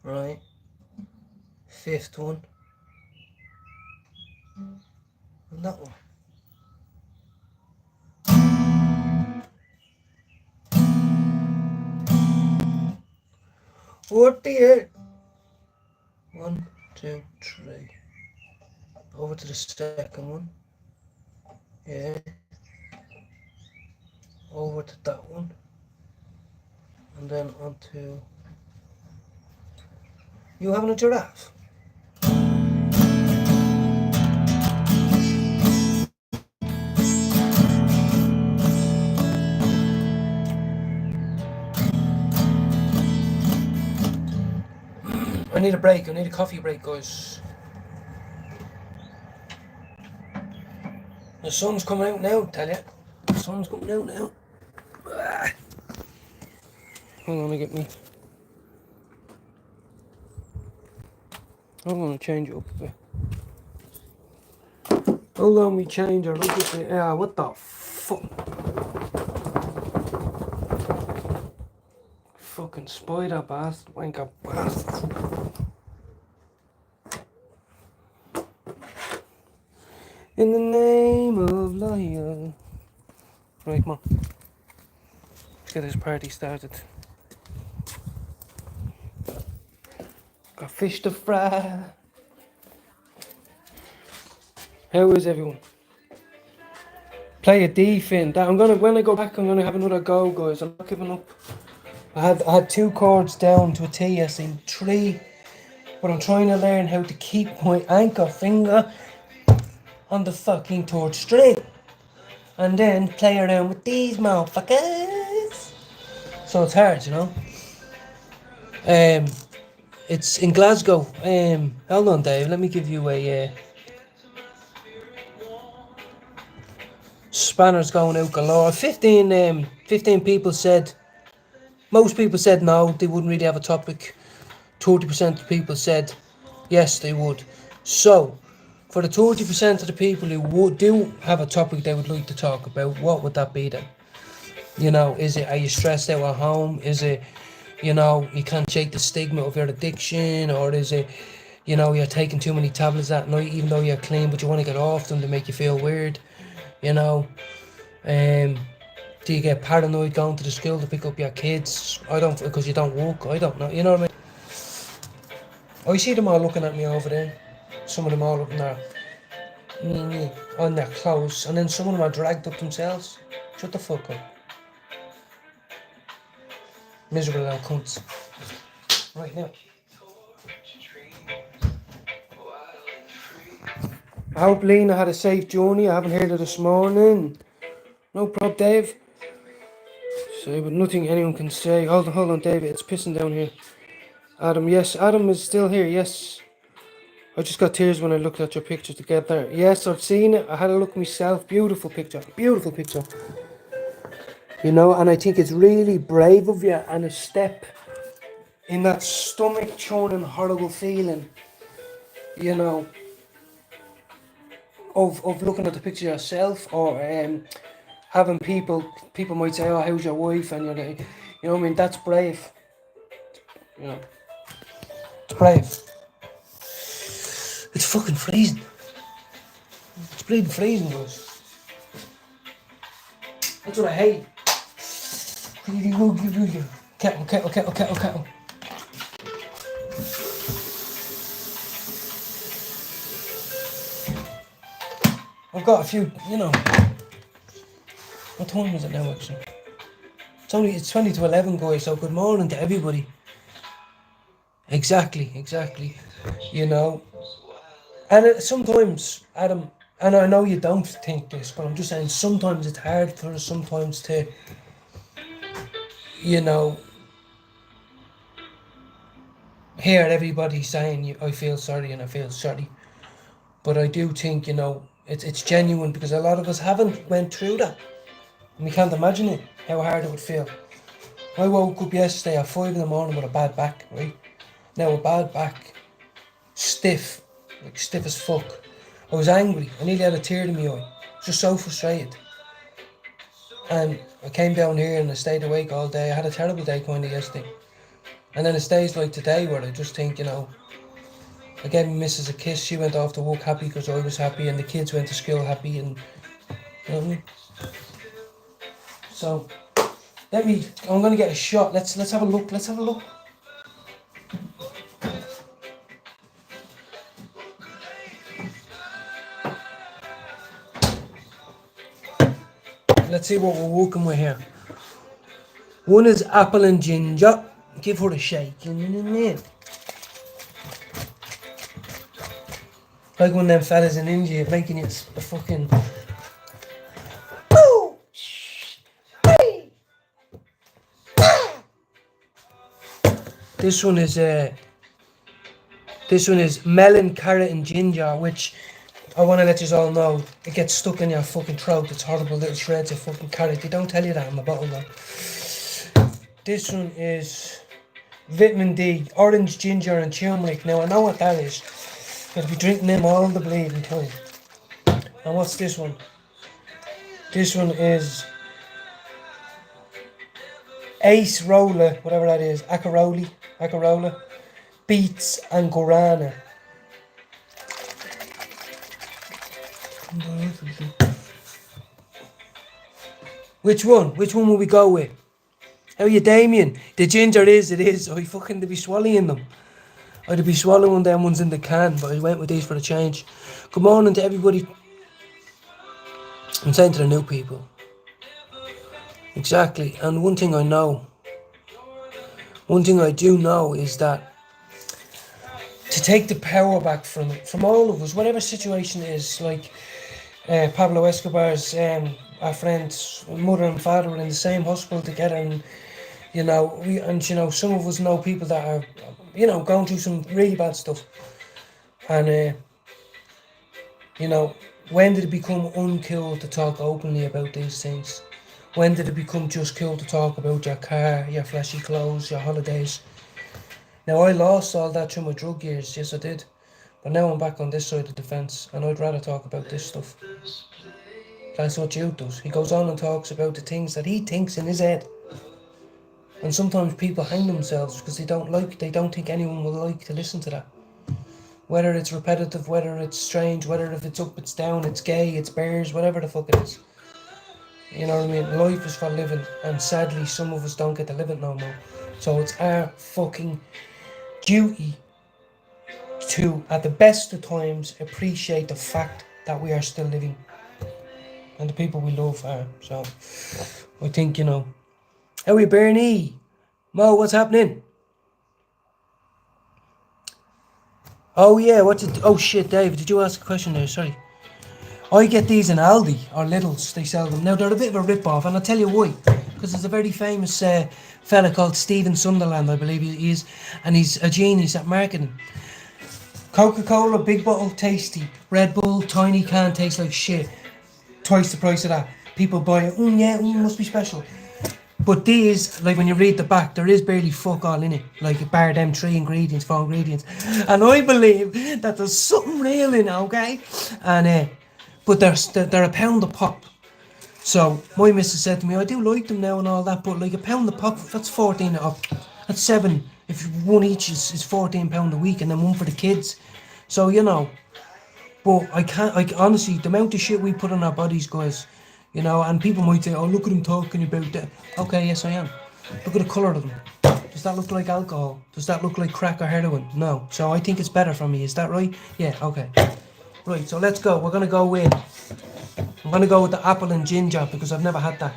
Right. 5th one. And that one. What the hell? 1, 2, 3. Over to the second one. Yeah. Over to that one. And then onto... You having a giraffe? I need a break. I need a coffee break, guys. The sun's coming out now, tell you. The sun's coming out now. Hold on, I get me. I'm gonna change it up a bit. Hold on, me change her. Look at me. Ah, what the fuck? Fucking spider bastard, wanker bastard. In the name of liar. Right, come on. Let's get this party started. Got fish to fry. How is everyone? Play a D, Finn. When I go back, I'm gonna have another go, guys. I'm not giving up. I had 2 chords down to a T. I seen 3, but I'm trying to learn how to keep my anchor finger on the fucking 3rd string, and then play around with these motherfuckers. So it's hard, you know. It's in Glasgow. Hold on, Dave. Let me give you a spanners going out galore. 15 people said. Most people said no, they wouldn't really have a topic. 30% of people said yes, they would. So, for the 30% of the people who do have a topic they would like to talk about, what would that be then? You know, are you stressed out at home? Is it, you know, you can't shake the stigma of your addiction? Or is it, you know, you're taking too many tablets at night even though you're clean but you want to get off them to make you feel weird? You know, do you get paranoid going to the school to pick up your kids? I don't, because you don't walk. I don't know. You know what I mean? I see them all looking at me over there. Some of them all looking at on their clothes, and then some of them are dragged up themselves. Shut the fuck up. Miserable little cunts. Right now. I hope Lena had a safe journey. I haven't heard her this morning. No problem, Dave. Say, but nothing anyone can say. Hold on, David. It's pissing down here. Adam, yes. Adam is still here, yes. I just got tears when I looked at your picture together. Yes, I've seen it. I had a look myself. Beautiful picture. Beautiful picture. You know, and I think it's really brave of you, and a step in that stomach churning horrible feeling, you know, of looking at the picture yourself, or having people might say, oh, how's your wife? And you're like, you know what I mean? That's brave. You know, it's brave. It's fucking freezing. It's bleeding freezing, guys. That's what I hate. Kettle. I've got a few, you know. What time is it now, actually? It's 20 to 11, guys, so good morning to everybody. Exactly. You know. And sometimes, Adam, and I know you don't think this, but I'm just saying sometimes it's hard for us sometimes to, you know, hear everybody saying, I feel sorry and I feel sorry. But I do think, you know, it's genuine because a lot of us haven't went through that. And we can't imagine it, how hard it would feel. I woke up yesterday at 5 in the morning with a bad back, right? Now a bad back, stiff, like stiff as fuck. I was angry, I nearly had a tear in my eye. I was just so frustrated. And I came down here and I stayed awake all day. I had a terrible day kind of yesterday. And then it's days like today where I just think, you know, I gave my missus a kiss, she went off to work happy because I was happy and the kids went to school happy and, you know what I mean? So, I'm going to get a shot. Let's have a look. Let's see what we're working with here. One is apple and ginger. Give her a shake. You know what I mean? Like one of them fellas in India making it a fucking... This one is melon, carrot and ginger, which I want to let you all know, it gets stuck in your fucking throat. It's horrible little shreds of fucking carrot. They don't tell you that in the bottle though. This one is vitamin D, orange, ginger and turmeric. Now I know what that is. You'll be drinking them all the bleeding time. And what's this one? This one is Ace Roller, whatever that is, Acarola, beets and guarana. Which one will we go with? How are you, Damien? The ginger it is. I fucking to be swallowing them. I'd be swallowing them ones in the can, but I went with these for a change. Good morning to everybody. I'm saying to the new people. Exactly. And one thing I do know is that to take the power back from all of us, whatever situation it is, like Pablo Escobar's our friend's mother and father were in the same hospital together, and some of us know people that are, going through some really bad stuff, and when did it become uncool to talk openly about these things? When did it become just cool to talk about your car, your flashy clothes, your holidays? Now, I lost all that through my drug years, yes I did. But now I'm back on this side of the fence, and I'd rather talk about this stuff. That's what Jude does. He goes on and talks about the things that he thinks in his head. And sometimes people hang themselves because they don't think anyone will like to listen to that. Whether it's repetitive, whether it's strange, whether if it's up, it's down, it's gay, it's bears, whatever the fuck it is. You know what I mean? Life is for living, and sadly some of us don't get to live it no more. So it's our fucking duty to, at the best of times, appreciate the fact that we are still living. And the people we love are. So I think, how are you, Bernie? Mo, what's happening? Oh yeah, oh shit, David, did you ask a question there? Sorry. I get these in Aldi or Lidl's, they sell them. Now they're a bit of a rip-off, and I'll tell you why. Because there's a very famous fella called Stephen Sunderland, I believe he is, and he's a genius at marketing. Coca-Cola, big bottle, tasty. Red Bull, tiny can, tastes like shit. Twice the price of that. People buy it, must be special. But these, like when you read the back, there is barely fuck all in it. Like bar them 4 ingredients. And I believe that there's something real in it, okay? And but they're a pound a pop. So my missus said to me, I do like them now and all that, but like a pound a pop, that's 14 up. That's 7. If one each is £14 a week, and then one for the kids. So but I honestly, the amount of shit we put on our bodies, guys, and people might say, oh, look at him talking about that. Okay, yes I am. Look at the colour of them. Does that look like alcohol? Does that look like crack or heroin? No. So I think it's better for me. Is that right? Yeah, okay. Right, so let's go. We're going to go with... I'm going to go with the apple and ginger because I've never had that.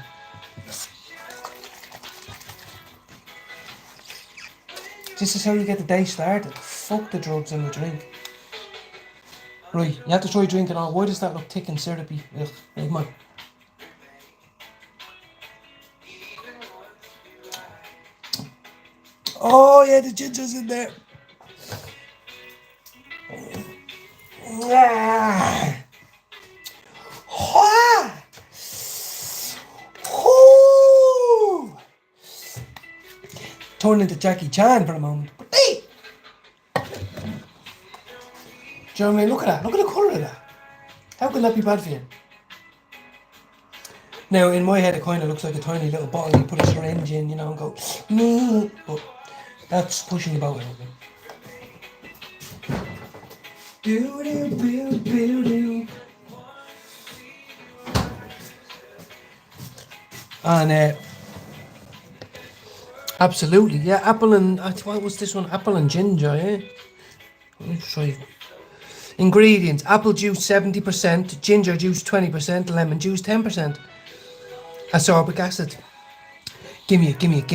This is how you get the day started. Fuck the drugs and the drink. Right, you have to try drinking all. Why does that look thick and syrupy? Ugh, come on. Oh yeah, the ginger's in there. Ah. Ah. Ooh. Turn into Jackie Chan for a moment. Hey. Do you know what I mean? Look at that. Look at the colour of that. How can that be bad for you? Now, in my head, it kind of looks like a tiny little bottle. You put a syringe in, you know, and go, no. But that's pushing the boat a little bit. And absolutely, yeah, apple and what was this one? Apple and ginger, yeah. Let me try. Ingredients: apple juice 70%, ginger juice 20%, lemon juice 10%, ascorbic acid. Gimme. Did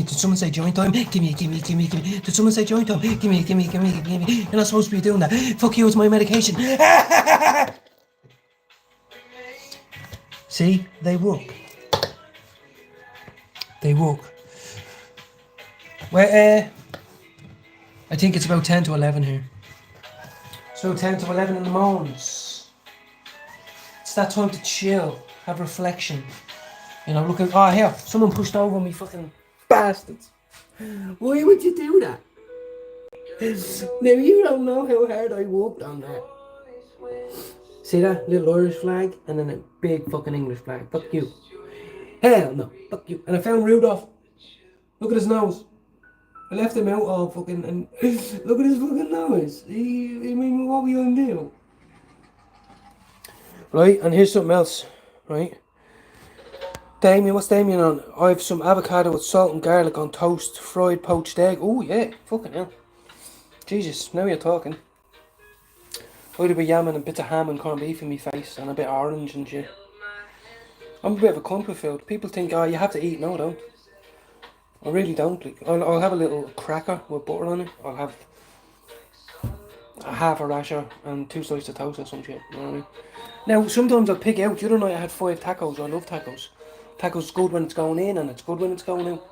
someone say joint time? Gimme. Did someone say joint time? Gimme. You're not supposed to be doing that. Fuck you, it's my medication. See, they work. Well, I think it's about 10 to 11 here. So 10 to 11 in the mornings. It's that time to chill, have reflection. You know, look at, oh here, someone pushed over me, fucking bastards. Why would you do that? Now you don't know how hard I worked on that. See that little Irish flag and then a big fucking English flag. Fuck you. Hell no, fuck you. And I found Rudolph. Look at his nose. I left him out all fucking, and look at his fucking nose. I mean, what were you gonna do? Right, and here's something else, right? Damien, what's Damien on? I have some avocado with salt and garlic on toast, fried poached egg. Oh yeah, fucking hell. Jesus, now you're talking. I'd have a yam and a bit of ham and corned beef in my face and a bit of orange and shit. I'm a bit of a cunt with food. People think, oh, you have to eat. No, I don't. I really don't. Like, I'll have a little cracker with butter on it. I'll have a half a rasher and 2 slices of toast or some shit. You know what I mean? Now, sometimes I'll pick out. The other night I had 5 tacos. I love tacos. Tacos is good when it's going in and it's good when it's going out.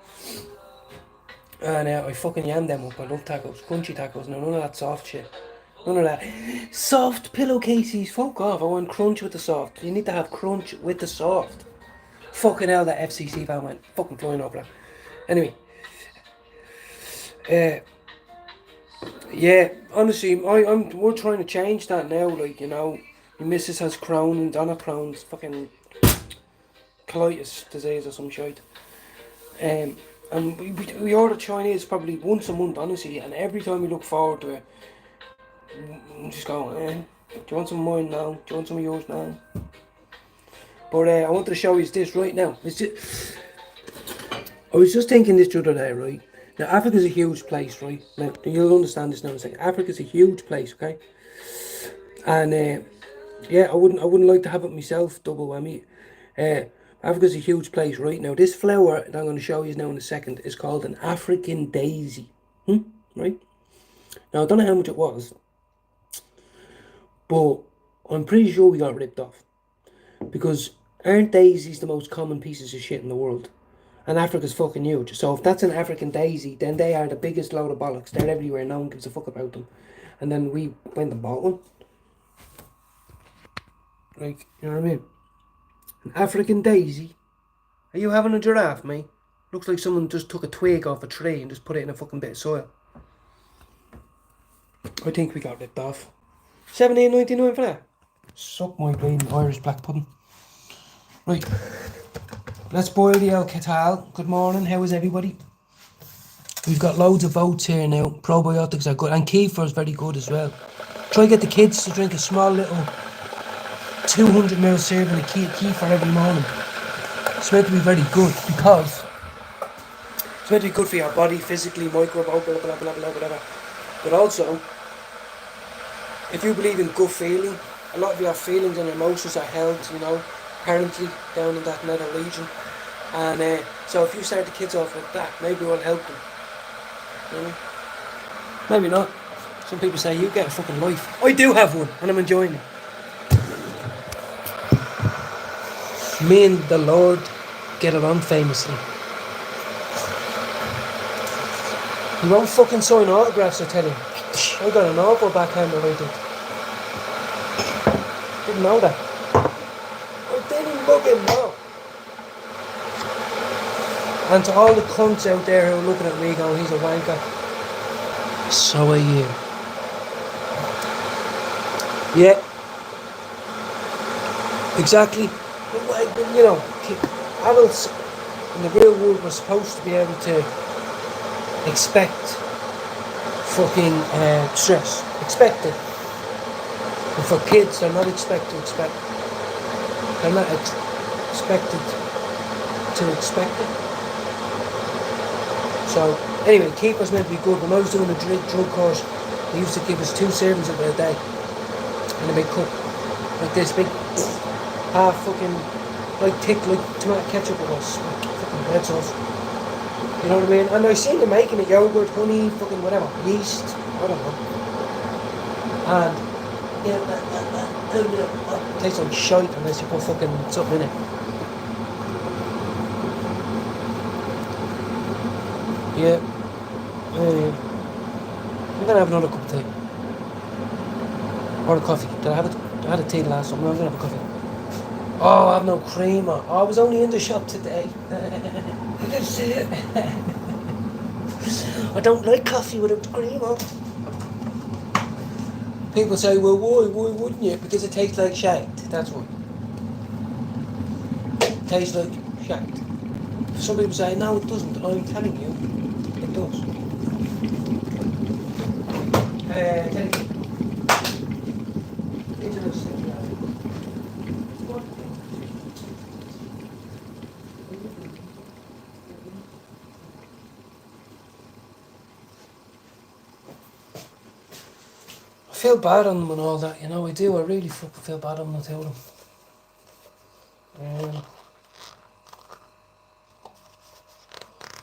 And I fucking yam them up. I love tacos. Crunchy tacos. No, none of that soft shit. None of that soft pillowcases. Fuck off. I want crunch with the soft. You need to have crunch with the soft. Fucking hell, that FCC van went fucking flying over that. Anyway, yeah, honestly, we're trying to change that now. Like, you know, my missus has Crohn and Donna Crohn's fucking colitis disease or some shit. And we order Chinese probably once a month, honestly, and every time we look forward to it, I'm just going, do you want some of mine now? Do you want some of yours now? But I wanted to show you this right now. I was just thinking this the other day, right? Now, Africa's a huge place, right? Now, you'll understand this now in a second. Africa's a huge place, okay? And, yeah, I wouldn't like to have it myself, double whammy. Africa's a huge place, right? Now, this flower that I'm going to show you now in a second is called an African daisy, right? Now, I don't know how much it was, but I'm pretty sure we got ripped off. Because aren't daisies the most common pieces of shit in the world? And Africa's fucking huge. So if that's an African daisy, then they are the biggest load of bollocks. They're everywhere. No one gives a fuck about them. And then we went and bought one. Like, you know what I mean? An African daisy. Are you having a giraffe, mate? Looks like someone just took a twig off a tree and just put it in a fucking bit of soil. I think we got ripped off. $17.99 for that. Suck my bleeding Irish black pudding. Right. Let's boil the El Catal. Good morning. How is everybody? We've got loads of votes here now. Probiotics are good. And kefir is very good as well. Try to get the kids to drink a small little 200ml serving of kefir every morning. It's meant to be very good because it's meant to be good for your body physically, microbiome, blah blah blah blah whatever. But also, if you believe in gut feeling, a lot of your feelings and emotions are held, apparently down in that nether region. And so if you start the kids off with that, maybe it will help them. Maybe not. Some people say you get a fucking life. I do have one, and I'm enjoying it. Me and the Lord get along famously. He won't fucking sign autographs, I tell you. I got an awful backhander right there. Didn't know that. I didn't fucking know. And to all the cunts out there who are looking at me going, he's a wanker. So are you. Yeah. Exactly. Adults in the real world were supposed to be able to expect fucking stress. Expect it. And for kids, they're not expected to expect. They're not expected to expect it. So, anyway, keepers meant to be good. When I was doing a drug course, they used to give us 2 servings of it a day. In a big cup. Like this big half fucking, like thick, like tomato ketchup it was. Fucking red sauce. You know what I mean? And I seen them making it, yogurt, honey, fucking whatever, yeast, I don't know. And, it tastes like shite unless you put fucking something in it. Yeah. I'm gonna have another cup of tea. Or a coffee. Did I have it? I had a tea last time. No, I'm gonna have a coffee. Oh, I have no creamer. Oh, I was only in the shop today. I don't like coffee without the creamer. People say, well, why wouldn't you? Because it tastes like shite. That's why. It tastes like shite. Some people say, no, it doesn't. I'm telling you, it does. Tell you. I feel bad on them and all that, I do. I really fucking feel bad on them, I tell them.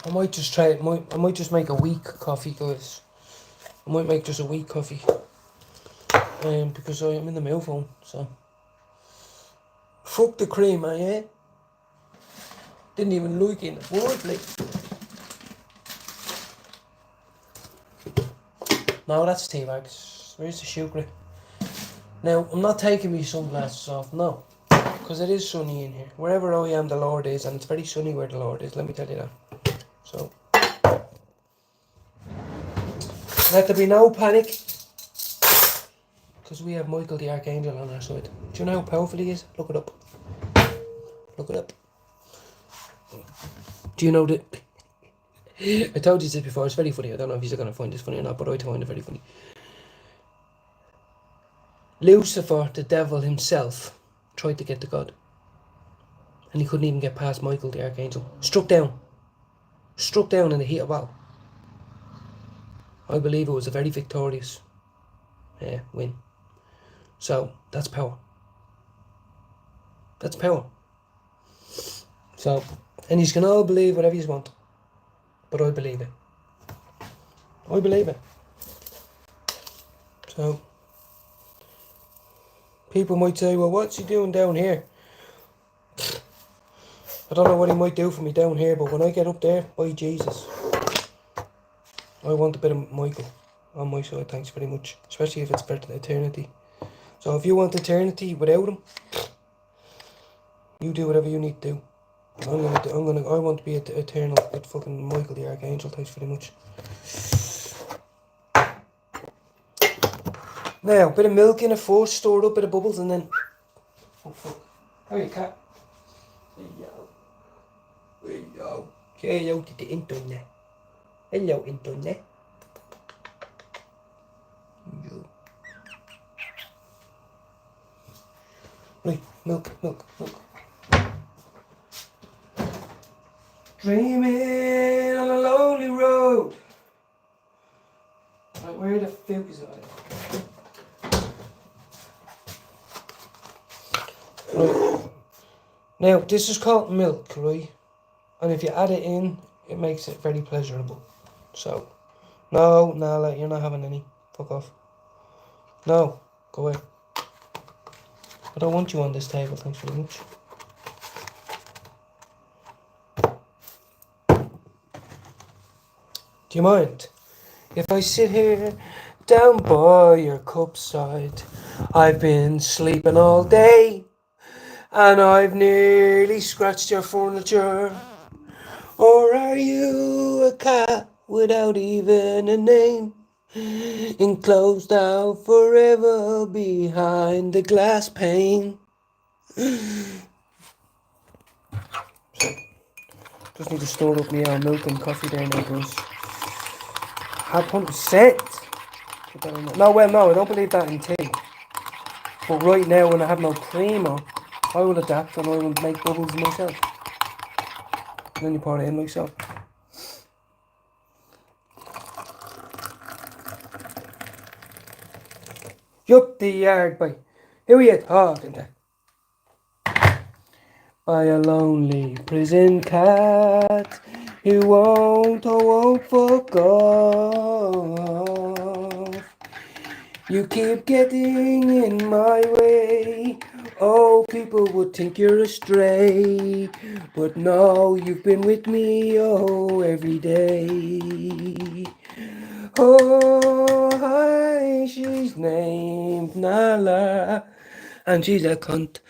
I might just try it. I might just make a weak coffee, guys. I might make just a weak coffee. Because I'm in the mail phone, so. Fuck the cream, yeah? Didn't even like it. Wordly. No, that's tea bags. Where's the sugar? Now, I'm not taking my sunglasses off, no. Because it is sunny in here. Wherever I am, the Lord is, and it's very sunny where the Lord is, let me tell you that. So, let there be no panic. Because we have Michael the Archangel on our side. Do you know how powerful he is? Look it up. Look it up. Do you know that? I told you this before, it's very funny. I don't know if you're going to find this funny or not, but I find it very funny. Lucifer, the devil himself, tried to get to God. And he couldn't even get past Michael the Archangel. Struck down in the heat of battle. I believe it was a very victorious win. So, that's power. That's power. So, and you can all believe whatever you want. But I believe it. I believe it. So, people might say, well, what's he doing down here? I don't know what he might do for me down here, but when I get up there, by Jesus, I want a bit of Michael on my side, thanks very much. Especially if it's for eternity. So if you want eternity without him, you do whatever you need to do. I want to be eternal with fucking Michael the Archangel, thanks very much. Now, a bit of milk in a force, stored up, bit of bubbles, and then... Oh, fuck. How are you, cat? Hello. Say hello to the internet. Hello, internet. Hello. Right, milk. Dreaming on a lonely road. Right, where the fuck is it? Right. Now, this is called milk, right? And if you add it in, it makes it very pleasurable. So, no, like, you're not having any. Fuck off. No, go away. I don't want you on this table, thanks very much. Do you mind if I sit here down by your cup side? I've been sleeping all day and I've nearly scratched your furniture. Or are you a cat without even a name? Enclosed out forever behind the glass pane. Just need to store up my milk and coffee there now, guys. Had 100%. No, I don't believe that in tea. But right now, when I have no creamer, I will adapt and I will make bubbles myself. And then you pour it in like so. Up the yard, boy. Who are you talking to? By a lonely prison cat who won't fuck off. You keep getting in my way. Oh, people would think you're a stray. But no, you've been with me, every day. Oh, hi, she's named Nala. And she's a cunt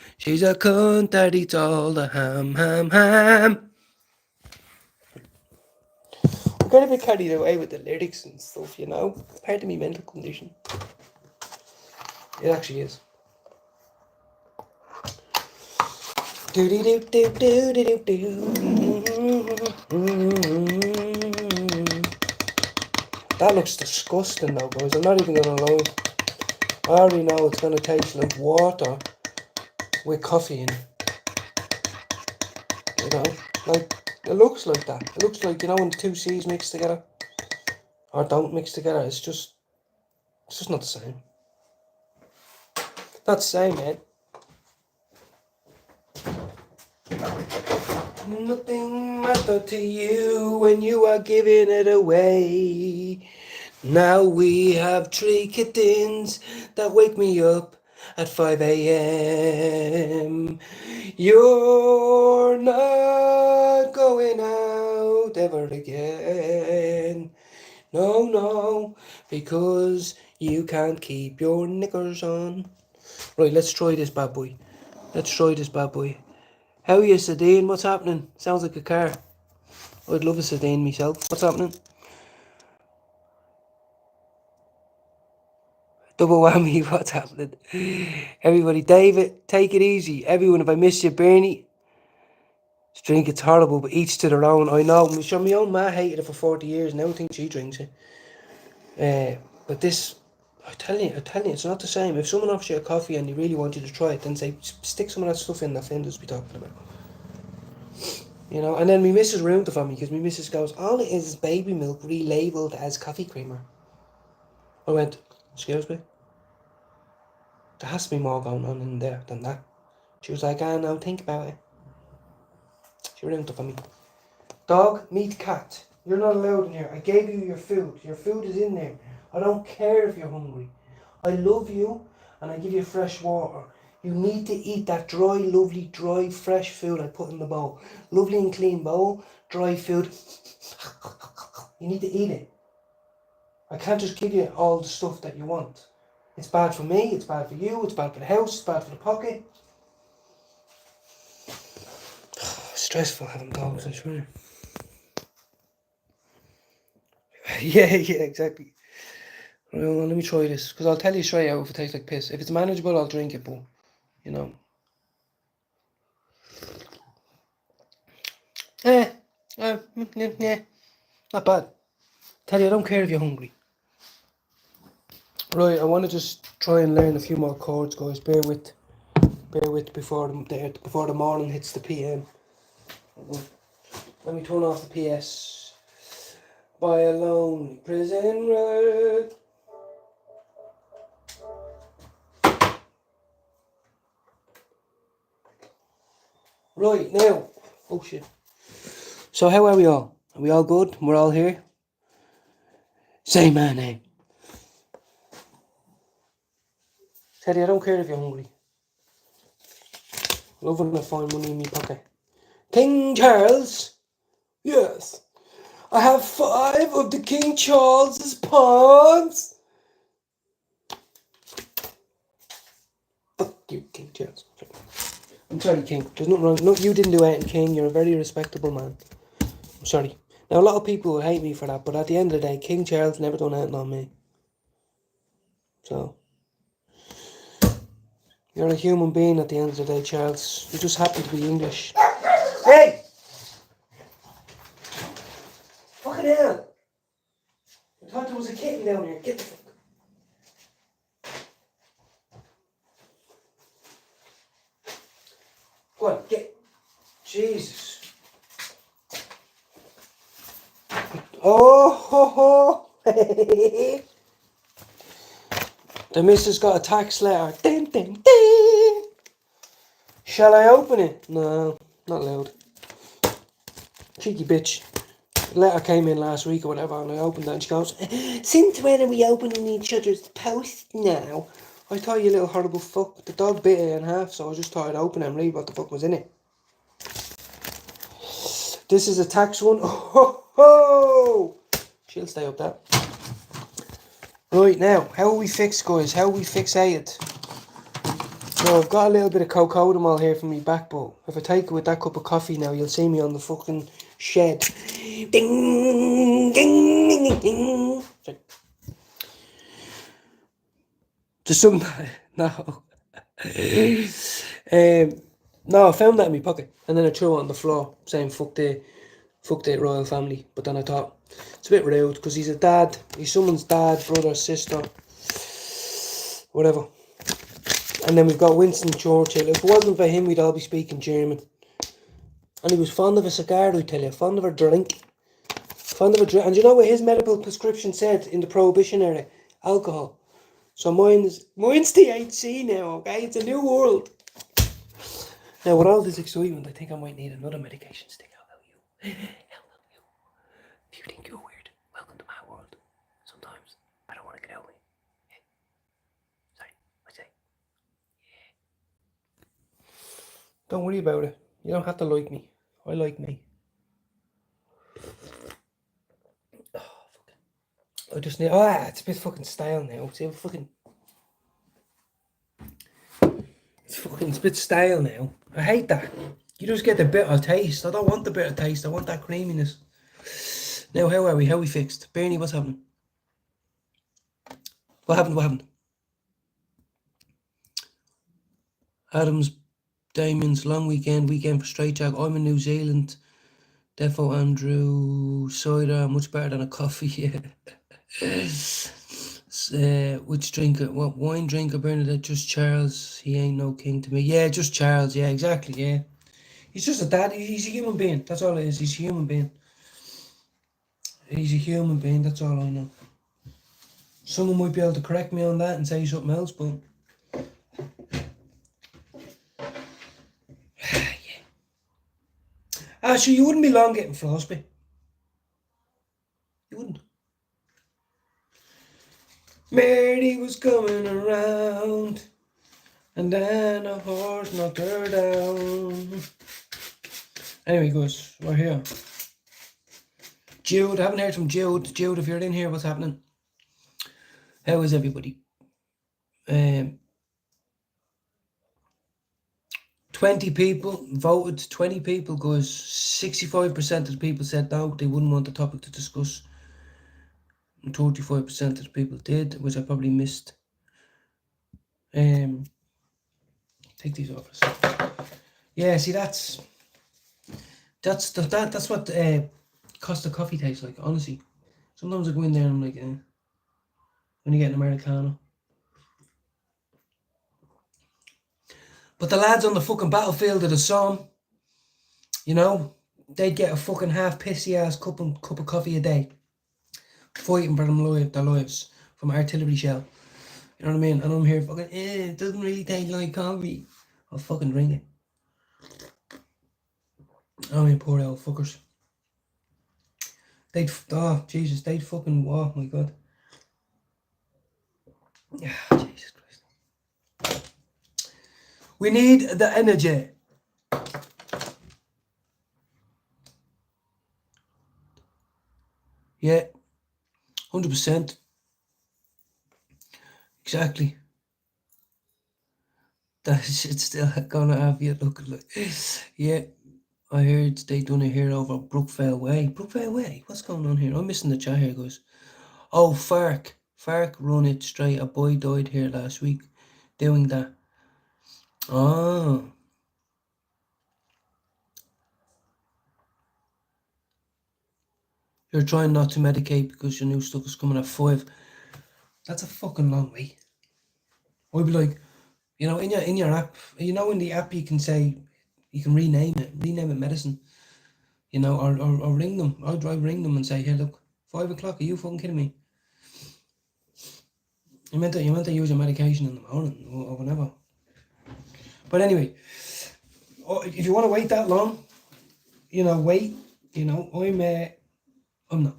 that eats all the ham. I'm kind of a bit carried away with the lyrics and stuff, you know? Part of my mental condition. It actually is. That looks disgusting though, guys. I'm not even gonna lie. I already know it's gonna taste like water with coffee in it. You know? Like, it looks like that. It looks like, you know, when the two C's mix together. Or don't mix together. It's just not the same. Not the same, man. Nothing mattered to you when you are giving it away. Now we have 3 kittens that wake me up at 5 a.m. You're not going out ever again. No, because you can't keep your knickers on. Right, let's try this bad boy. How are you, Sedane? What's happening? Sounds like a car. I'd love a Sedane myself. What's happening? Double whammy, what's happening? Everybody, David, take it easy. Everyone, if I miss you, Bernie, drink, it's horrible, but each to their own. I know, sure, my own ma hated it for 40 years, now I think she drinks it. But this, I tell you, it's not the same. If someone offers you a coffee and they really want you to try it, then say, stick some of that stuff in that Flinders be talking about. You know, and then my missus ruined it for me, because my missus goes, all it is baby milk relabeled as coffee creamer. I went, excuse me? There has to be more going on in there than that. She was like, no, think about it. She ruined it for me. Dog, meat, cat. You're not allowed in here. I gave you your food. Your food is in there. I don't care if you're hungry. I love you and I give you fresh water. You need to eat that dry, lovely, dry, fresh food I put in the bowl. Lovely and clean bowl, dry food. You need to eat it. I can't just give you all the stuff that you want. It's bad for me, it's bad for you, it's bad for the house, it's bad for the pocket. Stressful having dogs, I swear. Yeah, exactly. Well, let me try this, because I'll tell you straight out if it tastes like piss. If it's manageable, I'll drink it, but, you know. Yeah, not bad. Tell you, I don't care if you're hungry. Right, I want to just try and learn a few more chords, guys. Bear with before the morning hits the PM. Let me turn off the PS. By a lonely prison road. Right, now. Oh shit. So how are we all? Are we all good? We're all here? Say my name. Teddy, I don't care if you're hungry. Loving to find money in my pocket. King Charles? Yes. I have 5 of the King Charles's pawns. Fuck you, King Charles. I'm sorry, King. There's nothing wrong. No, you didn't do anything, King. You're a very respectable man. I'm sorry. Now, a lot of people will hate me for that, but at the end of the day, King Charles never done anything on me. So, you're a human being at the end of the day, Charles. You just happen to be English. Hey! Fucking hell! I thought there was a kitten down here. Get the fuck. Go on, get. Jesus. Oh, ho, ho. The missus got a tax letter. Ding, ding, ding. Shall I open it? No, not allowed. Cheeky bitch. The letter came in last week or whatever, and I opened it, and she goes, "Since when are we opening each other's post now?" I thought, you little horrible fuck. The dog bit it in half, so I just thought I'd open it and read what the fuck was in it. This is a tax one. Oh, ho, ho. She'll stay up there. Right, now, how are we fixed, guys? How are we fixated? So I've got a little bit of Cocodamol here from me back, but if I take it with that cup of coffee now, you'll see me on the fucking shed. Ding, ding, ding, ding. Sorry. There's some... No. No, I found that in my pocket, and then I threw it on the floor, saying fuck the royal family. But then I thought, it's a bit rude, because he's a dad, he's someone's dad, brother, sister, whatever. And then we've got Winston Churchill. If it wasn't for him, we'd all be speaking German. And he was fond of a cigar, I tell you, fond of a drink. Fond of a drink. And you know what his medical prescription said in the Prohibition era? Alcohol. So mine's THC now, okay? It's a new world. Now, with all this excitement, I think I might need another medication stick. How about you? If you think you're weird, welcome to my world. Sometimes I don't want to get out of it. Sorry, I say. Don't worry about it. You don't have to like me. I like me. Oh, fucking. I just need... Oh, it's a bit fucking stale now. See, fucking... It's a bit stale now. I hate that. You just get the bitter taste. I don't want the bitter taste. I want that creaminess. Now, how are we? How are we fixed? Bernie, what's happening? What happened? Adams, Damien's long weekend for straight jack. I'm in New Zealand. Defo Andrew cider, much better than a coffee. Yeah. Which drinker? What wine drinker? Bernadette? Just Charles. He ain't no king to me. Yeah, just Charles. Yeah, exactly. Yeah, he's just a dad. He's a human being. That's all it is. He's a human being. He's a human being. That's all I know. Someone might be able to correct me on that and say something else, but. Yeah. So you wouldn't be long getting frostbite. You wouldn't. Mary was coming around, and then a horse knocked her down. Anyway, guys, we're here. Jude, I haven't heard from Jude. Jude, if you're in here, what's happening? How is everybody? 20 people voted. 20 people, guys. 65% of the people said no, they wouldn't want the topic to discuss. And 35% of the people did, which I probably missed. Take these off for a second. Yeah, see, that's what Costa coffee tastes like, honestly. Sometimes I go in there and I'm like, when you get an Americano. But the lads on the fucking battlefield of the Somme, you know, they'd get a fucking half pissy ass cup of coffee a day, fighting for their lives from artillery shell. You know what I mean? And I'm here fucking, it doesn't really taste like coffee. I'll fucking drink it. I mean, poor old fuckers. They'd fucking, oh my god. Yeah, Jesus Christ. We need the energy. Yeah, 100%. Exactly. That shit's still gonna have you looking like. Yeah, I heard they done it here over Brookvale Way. Brookvale Way? What's going on here? I'm missing the chat here, guys. Oh, Fark run it straight. A boy died here last week doing that. Oh. You're trying not to medicate because your new stuff is coming at 5. That's a fucking long way. I'd be like, you know, in your app, you know, in the app you can say, you can rename it medicine. You know, or ring them. I'd ring them and say, hey, look, 5 o'clock, are you fucking kidding me? You meant to use your medication in the morning or whatever. But anyway, if you want to wait that long, you know, wait. You know, I'm not.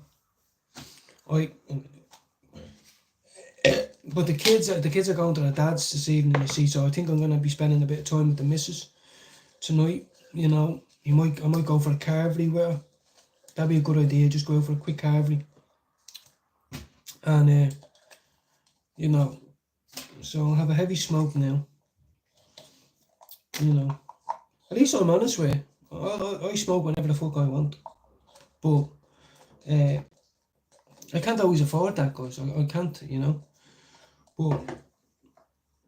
But the kids are going to their dad's this evening, you see. So I think I'm going to be spending a bit of time with the missus tonight. You know, I might go for a carvery with her. That'd be a good idea. Just go out for a quick carvery. And you know, so I'll have a heavy smoke now. You know, at least I'm honest with you. I smoke whenever the fuck I want. But I can't always afford that, guys. I can't, you know. But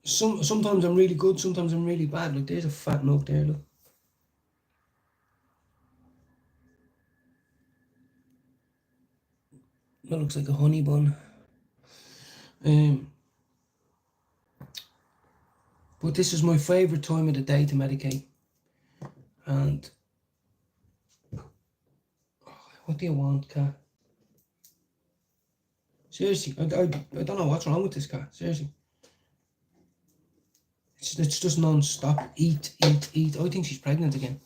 sometimes I'm really good, sometimes I'm really bad. Like, there's a fat nug there, look. That looks like a honey bun. But this is my favourite time of the day to medicate. And what do you want, cat? Seriously, I don't know what's wrong with this cat. Seriously. It's just non-stop. Eat. I think she's pregnant again.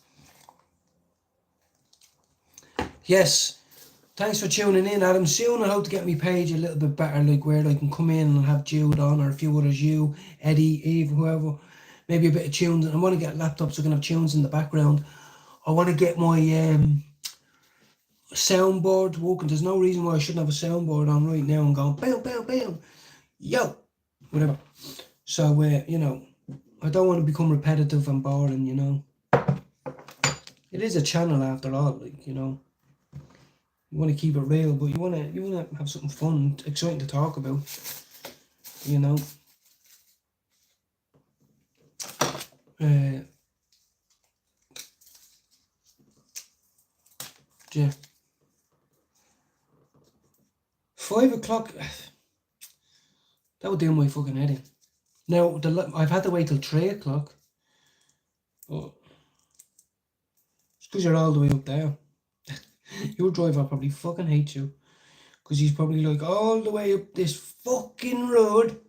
Yes. Thanks for tuning in, Adam. Soon I hope to get my page a little bit better, like where I can come in and have Jude on, or a few others, you, Eddie, Eve, whoever. Maybe a bit of tunes. I want to get laptops so I can have tunes in the background. I want to get my soundboard working. There's no reason why I shouldn't have a soundboard on right now and going bam, bam, bam, yo, whatever. So you know, I don't want to become repetitive and boring. You know, it is a channel after all. Like, you know, you want to keep it real, but you want to have something fun, exciting to talk about. You know. Yeah. 5 o'clock. That would do my fucking head in. Now, I've had to wait till 3 o'clock. But it's because you're all the way up there. Your driver probably fucking hates you. Because he's probably like, all the way up this fucking road.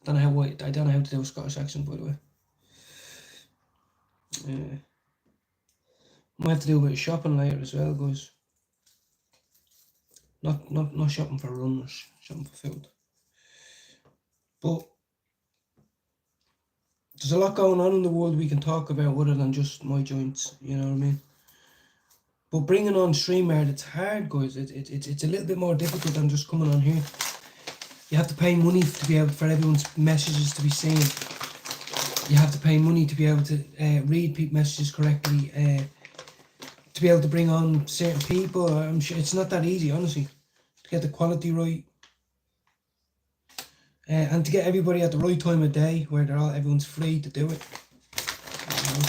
I don't know how to do a Scottish accent, by the way. Might have to do a bit of shopping later as well, guys. Not shopping for runners, shopping for food. But there's a lot going on in the world we can talk about other than just my joints, you know what I mean? But bringing on StreamYard, it's hard, guys. It's a little bit more difficult than just coming on here. You have to pay money to be able for everyone's messages to be seen. You have to pay money to be able to read people's messages correctly. To be able to bring on certain people. I'm sure it's not that easy, honestly, to get the quality right. And to get everybody at the right time of day where everyone's free to do it. You know?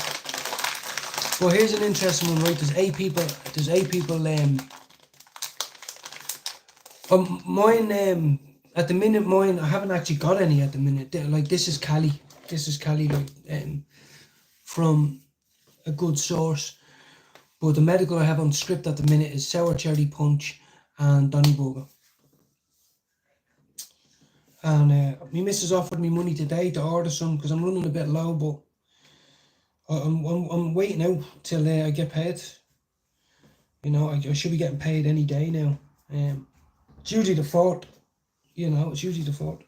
Well, here's an interesting one, right? There's 8 people. Mine, at the minute, I haven't actually got any at the minute. Like, this is Cali. Like, from a good source. But the medical I have on script at the minute is sour cherry punch and Donnybrook. And my missus offered me money today to order some because I'm running a bit low, but I'm waiting out till I get paid. You know, I should be getting paid any day now. It's usually the 4th. You know, it's usually the 4th.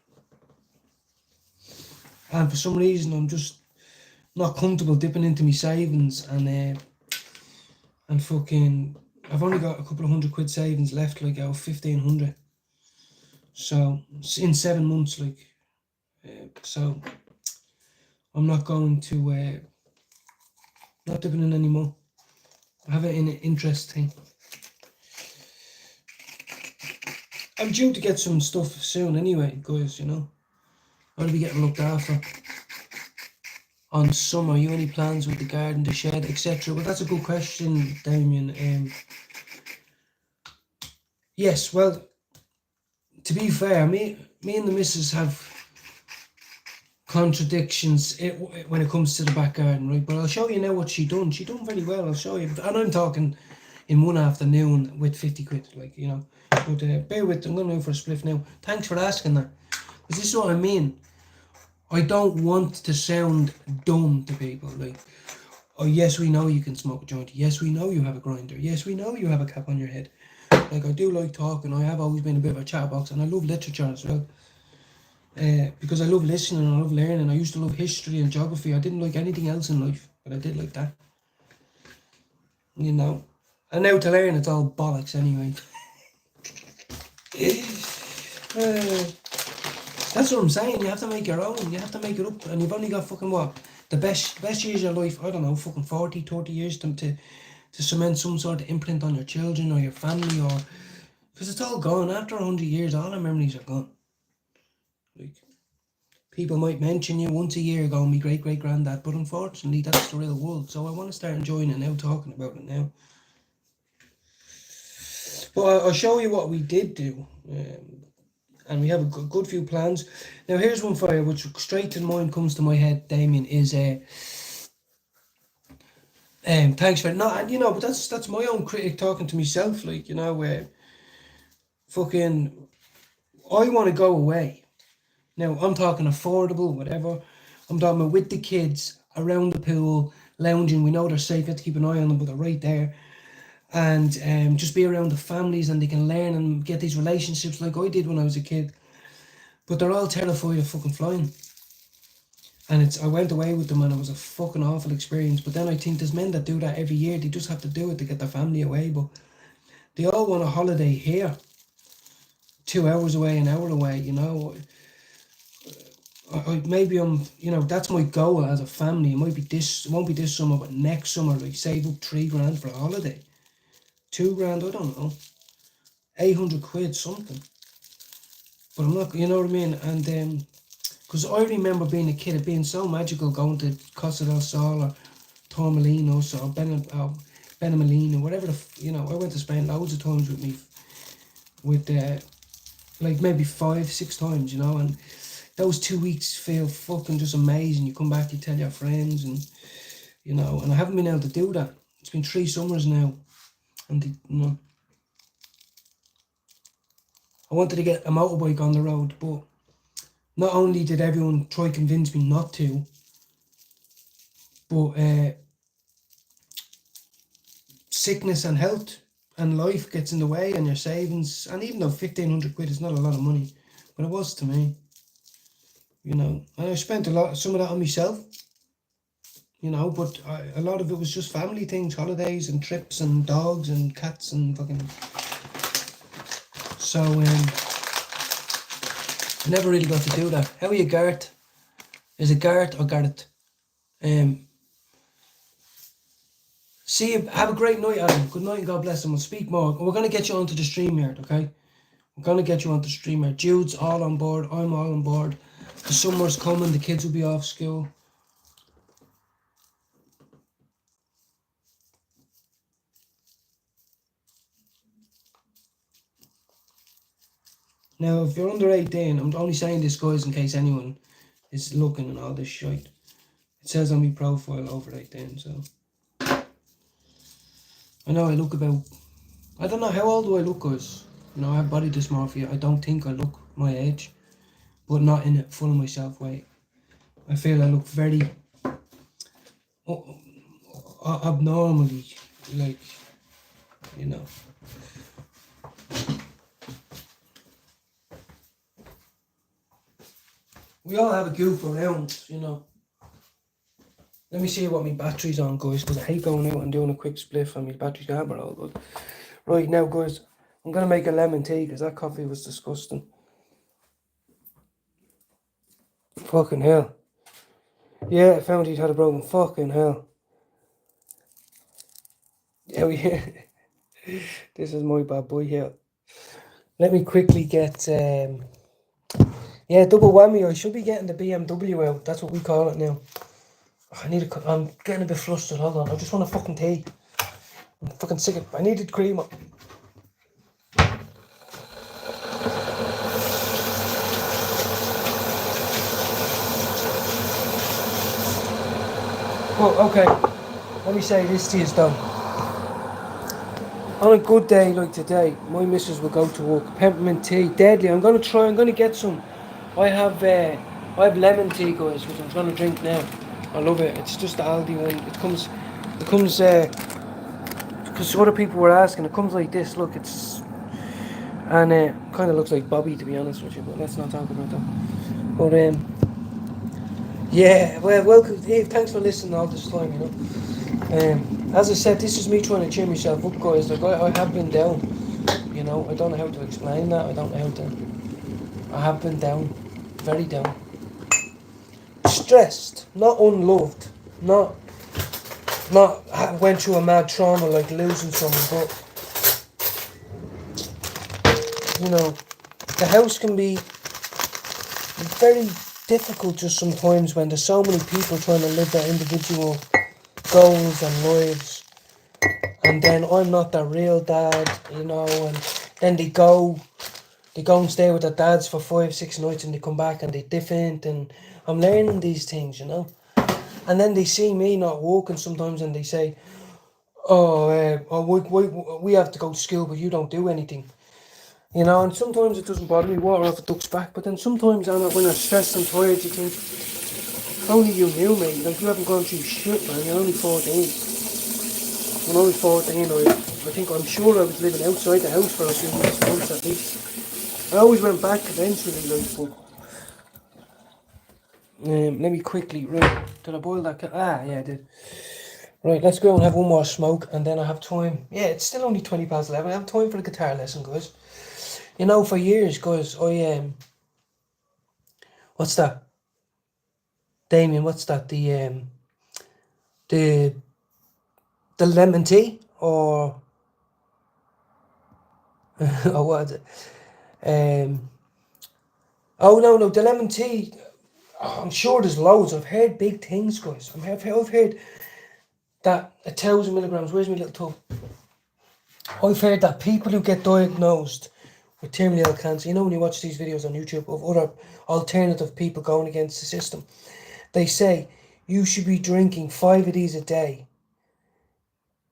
And for some reason, I'm just not comfortable dipping into my savings and fucking. I've only got a couple of £100 savings left, like out of 1,500. So in 7 months, like, so I'm not going to not dipping in anymore. I have it in an interest thing. I'm due to get some stuff soon anyway, guys, you know. I'll be getting looked after on summer. You any plans with the garden, the shed, etc.? Well, that's a good question, Damien. Yes, well, to be fair, me and the missus have contradictions when it comes to the back garden, right? But I'll show you now what she done. She done very well, I'll show you. And I'm talking in one afternoon with 50 quid, like, you know. But bear with, I'm going to go for a spliff now. Thanks for asking that. Because this is what I mean. I don't want to sound dumb to people. Like, oh, yes, we know you can smoke a joint. Yes, we know you have a grinder. Yes, we know you have a cap on your head. Like, I do like talking. I have always been a bit of a chatterbox, and I love literature as well. Because I love listening and I love learning. I used to love history and geography. I didn't like anything else in life, but I did like that. You know. And now to learn, it's all bollocks anyway. That's what I'm saying. You have to make your own. You have to make it up. And you've only got fucking what? The best years of your life, I don't know, fucking 40, 30 years to cement some sort of imprint on your children or your family, or because it's all gone. After 100 years, all our memories are gone. Like, people might mention you once a year ago, my great-great-granddad, but unfortunately that's the real world. So I want to start enjoying it now, talking about it now. But I'll show you what we did do. And we have a good few plans. Now here's one for you, which straight to mind comes to my head, Damien, is thanks for not, you know, but that's my own critic talking to myself, like, you know, fucking, I want to go away. Now I'm talking affordable, whatever. I'm talking about with the kids around the pool, lounging. We know they're safe. You have to keep an eye on them, but they're right there. And just be around the families, and they can learn and get these relationships like I did when I was a kid. But they're all terrified of fucking flying. And I went away with them and it was a fucking awful experience. But then I think there's men that do that every year. They just have to do it to get their family away. But they all want a holiday here. 2 hours away, an hour away, you know. Maybe I'm, you know, that's my goal as a family. It might be this, it won't be this summer, but next summer, like, save up £3,000 for a holiday. £2,000, I don't know. 800 quid, something. But I'm not, you know what I mean? And because I remember being a kid, it being so magical, going to Costa del Sol or Torremolinos or Benimolino, whatever you know. I went to Spain loads of times with like maybe 5-6 times, you know. And those 2 weeks feel fucking just amazing. You come back, you tell your friends, and you know. And I haven't been able to do that. It's been 3 summers now, and you know. I wanted to get a motorbike on the road, but not only did everyone try to convince me not to, but sickness and health and life gets in the way, and your savings. And even though 1,500 quid is not a lot of money, but it was to me, you know. And I spent some of that on myself, you know. But a lot of it was just family things, holidays and trips and dogs and cats and fucking. So I never really got to do that. How are you, Gareth? Is it Gareth or Gareth? See you. Have a great night, Adam. Good night and God bless them. We'll speak more. We're going to get you onto the StreamYard, okay? We're going to get you onto the StreamYard. Jude's all on board. I'm all on board. The summer's coming. The kids will be off school. Now, if you're under 18, I'm only saying this, guys, in case anyone is looking and all this shit. It says on my profile over 18, so. I know I look about, I don't know, how old do I look, guys? You know, I have body dysmorphia. I don't think I look my age, but not in it full of myself way. I feel I look very abnormally, like, you know. We all have a goof around, you know. Let me see what my battery's on, guys, because I hate going out and doing a quick spliff and my battery's gone all good. Right, now, guys, I'm going to make a lemon tea because that coffee was disgusting. Fucking hell. Yeah, I found he'd had a broken. Fucking hell. Yeah, this is my bad boy here. Let me quickly get, yeah, double whammy. I should be getting the BMW out. That's what we call it now. I'm getting a bit flustered. Hold on. I just want a fucking tea. I'm fucking sick of it. I needed cream. Oh, okay. Let me say this tea is done. On a good day like today, my missus will go to work. Peppermint tea, deadly. I'm going to get some. I have lemon tea, guys, which I'm going to drink now. I love it. It's just the Aldi one. It comes, because other people were asking, it comes like this. Look, and kind of looks like Bobby, to be honest with you, but let's not talk about that. But, yeah, well, welcome, Dave. Thanks for listening all this time, you know. As I said, this is me trying to cheer myself up, guys. Like, I have been down, you know. I don't know how to explain that. I don't know how to. I have been down, very down. Stressed, not unloved, not went through a mad trauma like losing someone, but, you know, the house can be very difficult just sometimes when there's so many people trying to live their individual goals and lives, and then I'm not their real dad, you know, and then they go and stay with their dads for 5-6 nights and they come back and they're different, and I'm learning these things, you know. And then they see me not walking sometimes and they say, we have to go to school but you don't do anything. You know, and sometimes it doesn't bother me, water off a duck's back, but then sometimes when I'm stressed and tired, you think, if only you knew me, like, you haven't gone through shit, man, you're only 14. When I was 14, I'm sure I was living outside the house for a few months at least. I always went back eventually, like, but, let me quickly, right, did I boil that? Yeah, I did. Right, let's go and have one more smoke, and then I have time. Yeah, it's still only 20 past 11. I have time for the guitar lesson, guys. You know, for years, guys, what's that? Damien, what's that? The lemon tea, or or what is it? Oh no, the lemon tea. Oh, I'm sure there's loads. I've heard big things, guys. I've heard that 1,000 milligrams. Where's my little tub? I've heard that people who get diagnosed with terminal cancer, you know, when you watch these videos on YouTube of other alternative people going against the system, they say you should be drinking 5 of these a day,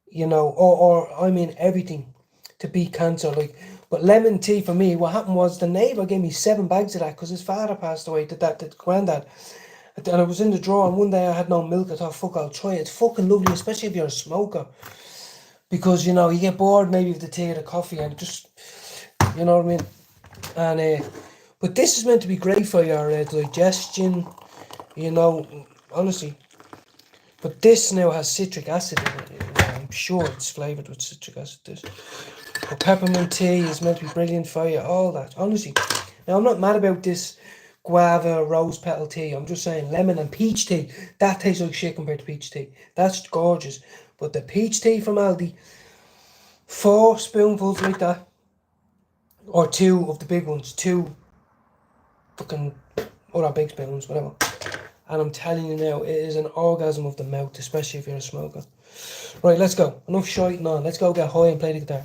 you know, or I mean everything to beat cancer. Like, but lemon tea for me, what happened was the neighbour gave me 7 bags of that because his father passed away, the granddad. And I was in the drawer, and one day I had no milk. I thought, fuck, I'll try it. It's fucking lovely, especially if you're a smoker. Because, you know, you get bored maybe with the tea or the coffee, and just, you know what I mean? And, but this is meant to be great for your digestion, you know, honestly. But this now has citric acid in it. You know, I'm sure it's flavoured with citric acid. This. But peppermint tea is meant to be brilliant for you, all that, honestly. Now, I'm not mad about this guava rose petal tea. I'm just saying lemon and peach tea, that tastes like shit compared to peach tea. That's gorgeous. But the peach tea from Aldi, 4 spoonfuls like that, or 2 of the big ones, 2 fucking other big spoons, whatever. And I'm telling you now, it is an orgasm of the mouth, especially if you're a smoker. Right, let's go. Enough shiting on. Let's go get high and play the guitar.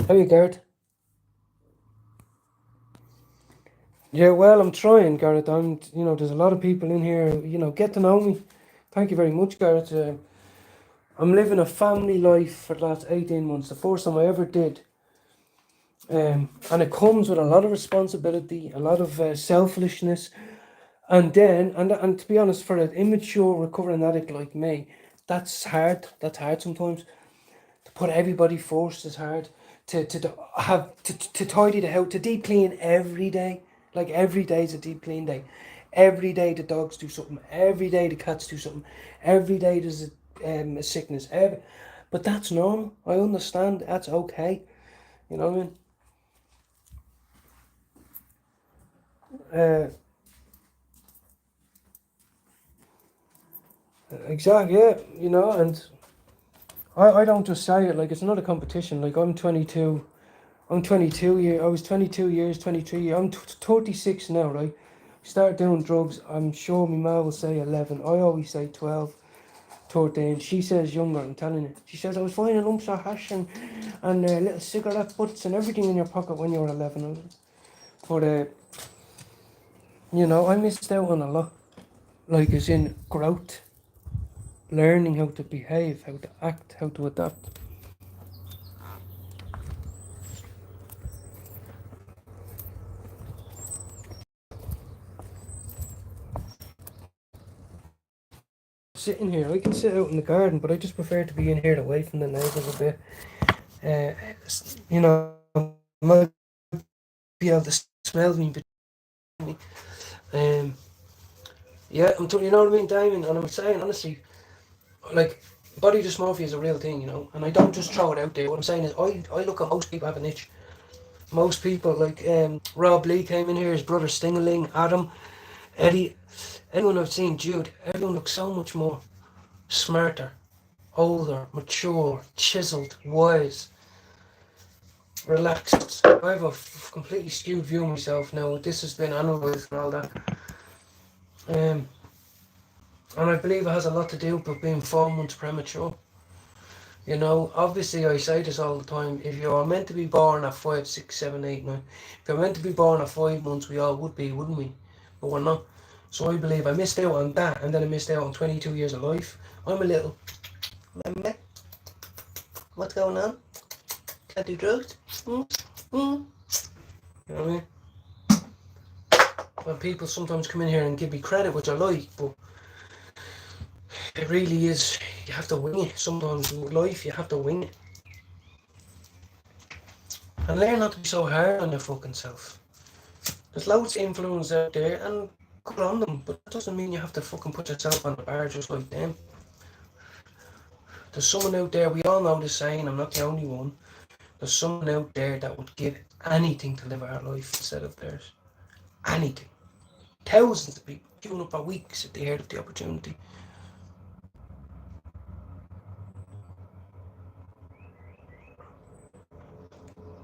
How are you, Garrett? Yeah, well, I'm trying, Garrett. You know, there's a lot of people in here, you know, get to know me. Thank you very much, Garrett. I'm living a family life for the last 18 months, the first time I ever did. And it comes with a lot of responsibility, a lot of selfishness. And then, and to be honest, for an immature recovering addict like me, that's hard. That's hard sometimes. To put everybody first is hard. To tidy the house, to deep clean every day. Like every day is a deep clean day. Every day the dogs do something. Every day the cats do something. Every day there's a sickness. But that's normal. I understand. That's okay. You know what I mean? Exactly. Yeah. You know, and I don't just say it like it's not a competition. Like I'm 22. I'm 22 years. I was 22 years, 23 years. I'm 36 now, right? Start doing drugs. I'm sure my ma will say 11. I always say 12, 13. She says younger. I'm telling you. She says I was finding lumps of hash and little cigarette butts and everything in your pocket when you were 11. But you know, I missed out on a lot. Like as in growth, learning how to behave, how to act, how to adapt. Sitting here, I can sit out in the garden, but I just prefer to be in here away from the neighbours a bit. You know, might be able to smell me, but yeah, you know what I mean, Damien. And I'm saying honestly, like body dysmorphia is a real thing, you know, and I don't just throw it out there. What I'm saying is, I look at most people have an itch. Most people, like Rob Lee came in here, his brother Stingaling, Adam, Eddie, anyone I've seen, Jude, everyone looks so much more smarter, older, mature, chiseled, wise, relaxed. I have a completely skewed view of myself now. This has been analysed and all that. And I believe it has a lot to do with being 4 months premature. You know, obviously I say this all the time, if you are meant to be born at 5, 6, 7, 8, 9, if you're meant to be born at 5 months, we all would be, wouldn't we? But we're not. So I believe I missed out on that, and then I missed out on 22 years of life. I'm a little, what's going on? Can't do drugs? You know what I mean? When people sometimes come in here and give me credit, which I like, but it really is, you have to wing it. Sometimes in life, you have to wing it. And learn not to be so hard on your fucking self. There's loads of influence out there, and good on them, but that doesn't mean you have to fucking put yourself on the bar just like them. There's someone out there, we all know the saying, I'm not the only one. There's someone out there that would give anything to live our life instead of theirs. Anything. Thousands of people giving up for weeks if they heard of the opportunity.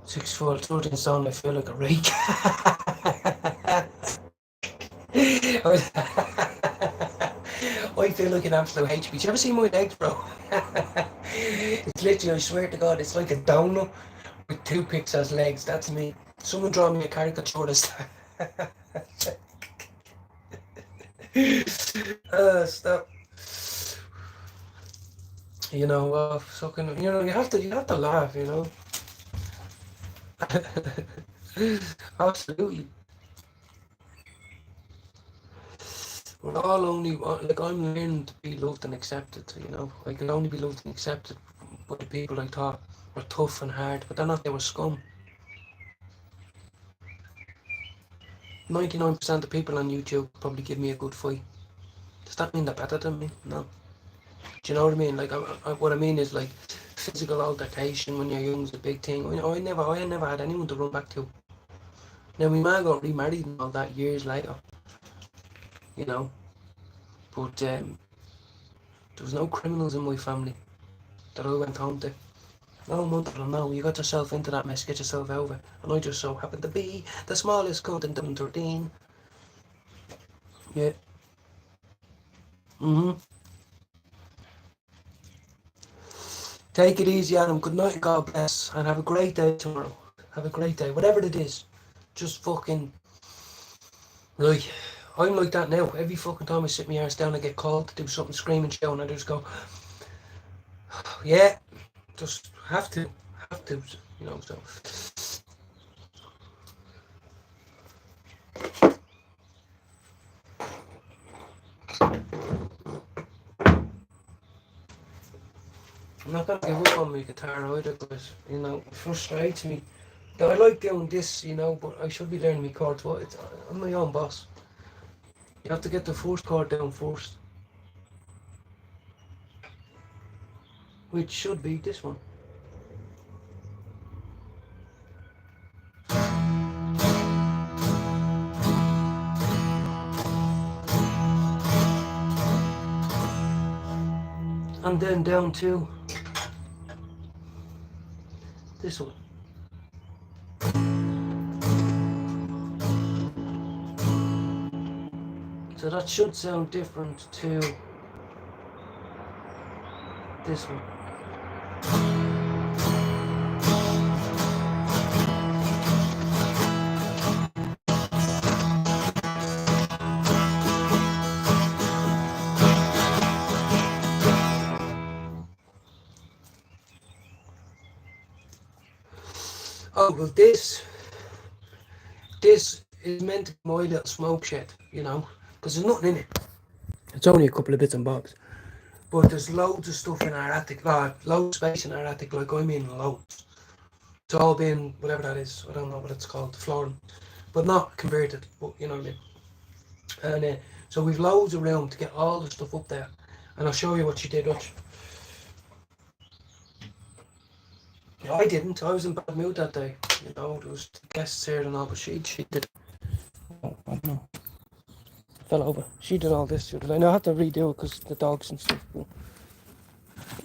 Six foot, 13 stone, I feel like a rake. I feel like an absolute HB. Did you ever see my legs, bro? It's literally, I swear to God, it's like a donut with toothpicks as legs. That's me. Someone draw me a caricature of that. Stop. You know, fucking, you know, you have to laugh, you know. Absolutely. We're all only, like, I'm learning to be loved and accepted, you know. I can only be loved and accepted by the people I thought were tough and hard, but they're not, they were scum. 99% of people on YouTube probably give me a good fight. Does that mean they're better than me? No. Do you know what I mean? Like, what I mean is, like, physical altercation when you're young is a big thing. I never had anyone to run back to. Now, my man got remarried and all that years later, you know. But there was no criminals in my family that I went home to. No one wanted them, no, you got yourself into that mess, get yourself out of it. And I just so happened to be the smallest cunt in Dublin 13. Yeah. Take it easy, Adam. Good night, God bless. And have a great day tomorrow. Have a great day. Whatever it is. Just fucking... Like, I'm like that now. Every fucking time I sit my arse down, I get called to do something, screaming, shouting, I just go... Yeah, just have to, you know. So I'm not gonna give up on my guitar either, because you know it frustrates me. I like doing this, you know, but I should be learning my chords. But I'm my own boss. You have to get the first chord down first, which should be this one. And then down to this one. So that should sound different to this one. Oh, well, this is meant to be my little smoke shed, you know, because there's nothing in it. It's only a couple of bits and bobs. But there's loads of stuff in our attic, loads of space in our attic, like I mean loads. It's all been, whatever that is, I don't know what it's called, flooring. But not converted, but you know what I mean. And so we've loads of room to get all the stuff up there. And I'll show you what she did, watch. I didn't, I was in bad mood that day. You know, there was guests here and all, but she did. Oh, I don't know. Fell over. She did all this the other day. Now I had to redo it because the dogs and stuff. But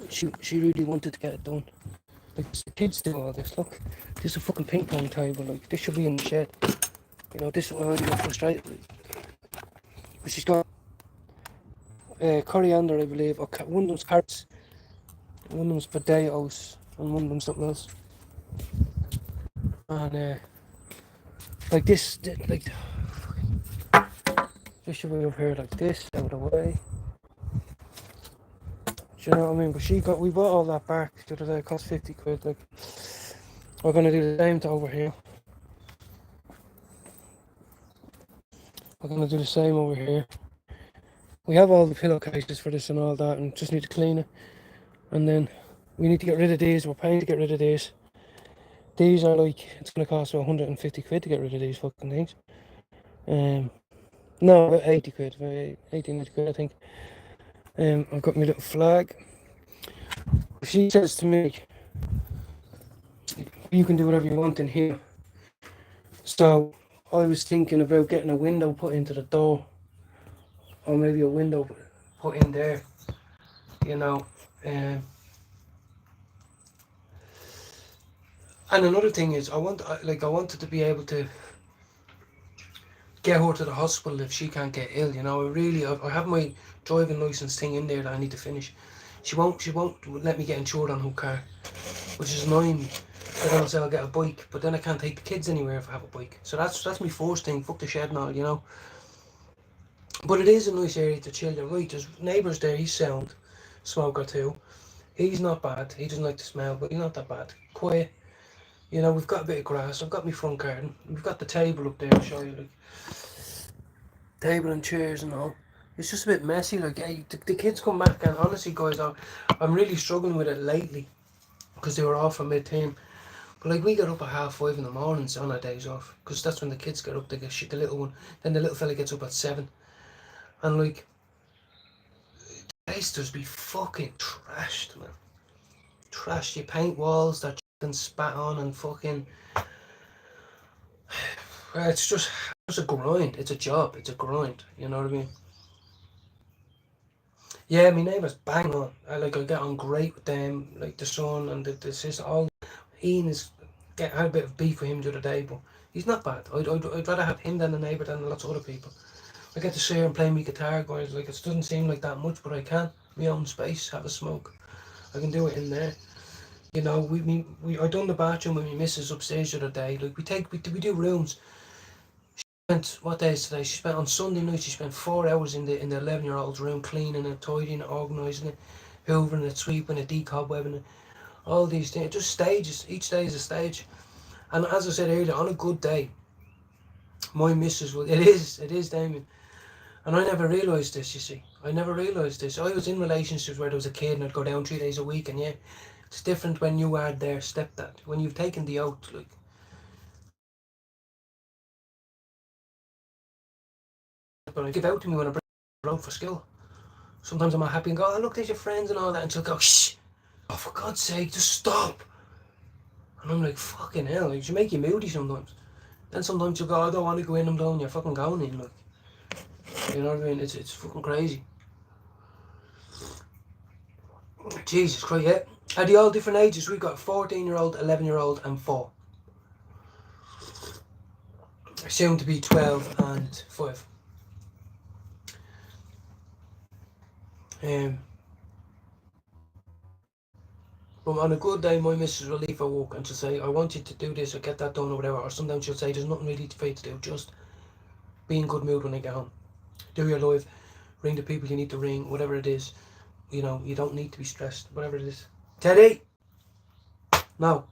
she really wanted to get it done. Like the kids do all this. Look, this is a fucking ping pong table. Like this should be in the shed. You know, this is where I get frustrated. But she's got coriander, I believe, or one of them's carrots, one of them's potatoes, and one of them's something else. And like this, like this should be up here like this, out of the way. Do you know what I mean? But we bought all that bark the other day. It cost 50 quid. Like we're gonna do the same to over here. We're gonna do the same over here. We have all the pillowcases for this and all that, and just need to clean it. And then we need to get rid of these. We're paying to get rid of these. These are like, it's gonna cost 150 quid to get rid of these fucking things. No, about 80 quid, about 18 quid I think. I've got my little flag. She says to me, you can do whatever you want in here. So I was thinking about getting a window put into the door, or maybe a window put in there, you know. And another thing is, I wanted to be able to get her to the hospital if she can't get ill. You know, I have my driving license thing in there that I need to finish. She won't let me get insured on her car, which is annoying me. I don't say I'll get a bike, but then I can't take the kids anywhere if I have a bike. So that's my first thing. Fuck the shed and all, you know. But it is a nice area to chill. You're right. There's neighbours there. He's sound, smoker too. He's not bad. He doesn't like the smell, but he's not that bad. Quiet. You know, we've got a bit of grass. I've got my front garden. We've got the table up there. I'll show you, like, table and chairs and all. It's just a bit messy. Like, hey, the kids come back, and honestly, guys, I'm really struggling with it lately because they were off for mid-term. But like, we get up at 5:30 in the mornings on our days off, because that's when the kids get up. They get shit, the little one. Then the little fella gets up at 7, and like, the place just be fucking trashed, man. Trashed. You paint walls that fucking spat on and fucking. It's just a grind. It's a job. It's a grind. You know what I mean? Yeah, my neighbours bang on. I get on great with them. Like the son and the sister. All Ian I had a bit of beef with him the other day, but he's not bad. I'd rather have him than a neighbour than lots of other people. I get to share and play my guitar, guys. Like, it doesn't seem like that much, but I can. My own space, have a smoke. I can do it in there. You know, I done the bathroom with my missus upstairs the other day. Like, we do rooms. She spent, what day is today? She spent on Sunday night. She spent 4 hours in the 11-year-old's room, cleaning it, tidying it, organising it. hoovering it, sweeping it, decobwebbing it, all these things. Just stages. Each day is a stage. And as I said earlier, on a good day, my missus will. It is, Damien. And I never realised this, you see. I never realised this. I was in relationships where there was a kid and I'd go down 3 days a week, and yeah, it's different when you are their stepdad. When you've taken the oath, like. But I give out to me when I bring her out for school. Sometimes I'm not happy and go, oh, look, there's your friends and all that. And she'll go, shh. Oh, for God's sake, just stop. And I'm like, fucking hell. Like, she make you moody sometimes. Then sometimes she'll go, I don't want to go in, I'm down. You're fucking going in, like. You know what I mean? It's fucking crazy. Jesus Christ, yeah. At the all different ages, we've got 14-year-old, 11-year-old and 4. Soon to be 12 and 5. But on a good day, my missus will leave for work and she'll say, I want you to do this or get that done or whatever. Or sometimes she'll say, there's nothing really for you to do, just be in good mood when I get home. Do your life, ring the people you need to ring, whatever it is. You know, you don't need to be stressed, whatever it is. Teddy! No.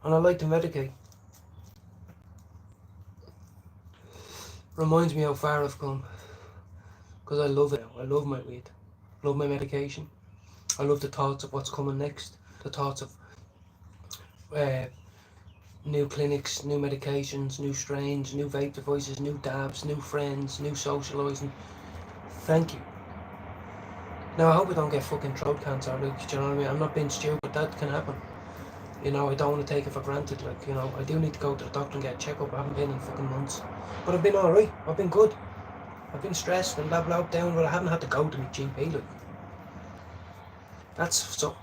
And I like to medicate. Reminds me how far I've come. Because I love it. I love my weed. Love my medication. I love the thoughts of what's coming next. The thoughts of new clinics, new medications, new strains, new vape devices, new dabs, new friends, new socialising. Thank you. Now I hope I don't get fucking throat cancer, like, do you know what I mean? I'm not being stupid, that can happen. You know, I don't want to take it for granted, like, you know, I do need to go to the doctor and get a checkup. I haven't been in fucking months. But I've been alright, I've been good. I've been stressed and blah blah down, but I haven't had to go to my GP, like. That's so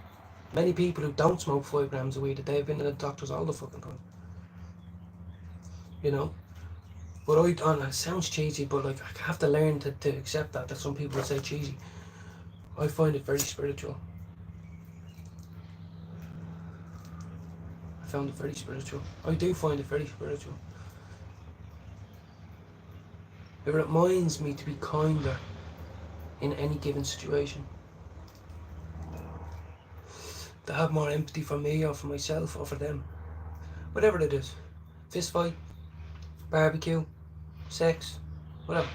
many people who don't smoke 5 grams a week, that they've been to the doctors all the fucking time. You know? But it sounds cheesy, but like, I have to learn to accept that some people would say cheesy. I find it very spiritual. I found it very spiritual. I do find it very spiritual. It reminds me to be kinder in any given situation. To have more empathy for me or for myself or for them. Whatever it is. Fist fight, barbecue, sex, whatever.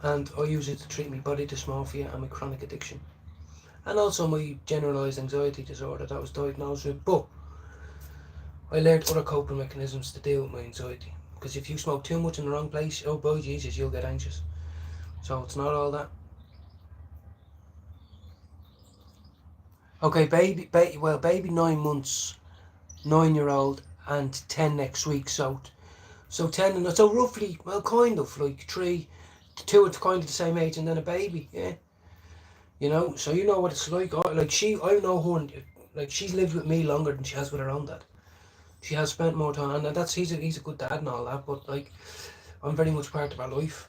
And I use it to treat my body dysmorphia and my chronic addiction. And also my generalised anxiety disorder that was diagnosed with. But I learned other coping mechanisms to deal with my anxiety. Because if you smoke too much in the wrong place, oh boy Jesus, you'll get anxious. So it's not all that. Okay, baby 9 months, 9-year-old and 10 next week. So 10 and so roughly, well, kind of like 3, 2 are kind of the same age, and then a baby, yeah. You know, so you know what it's like. I know her, like, she's lived with me longer than she has with her own dad. She has spent more time, and he's a good dad and all that, but like, I'm very much part of her life.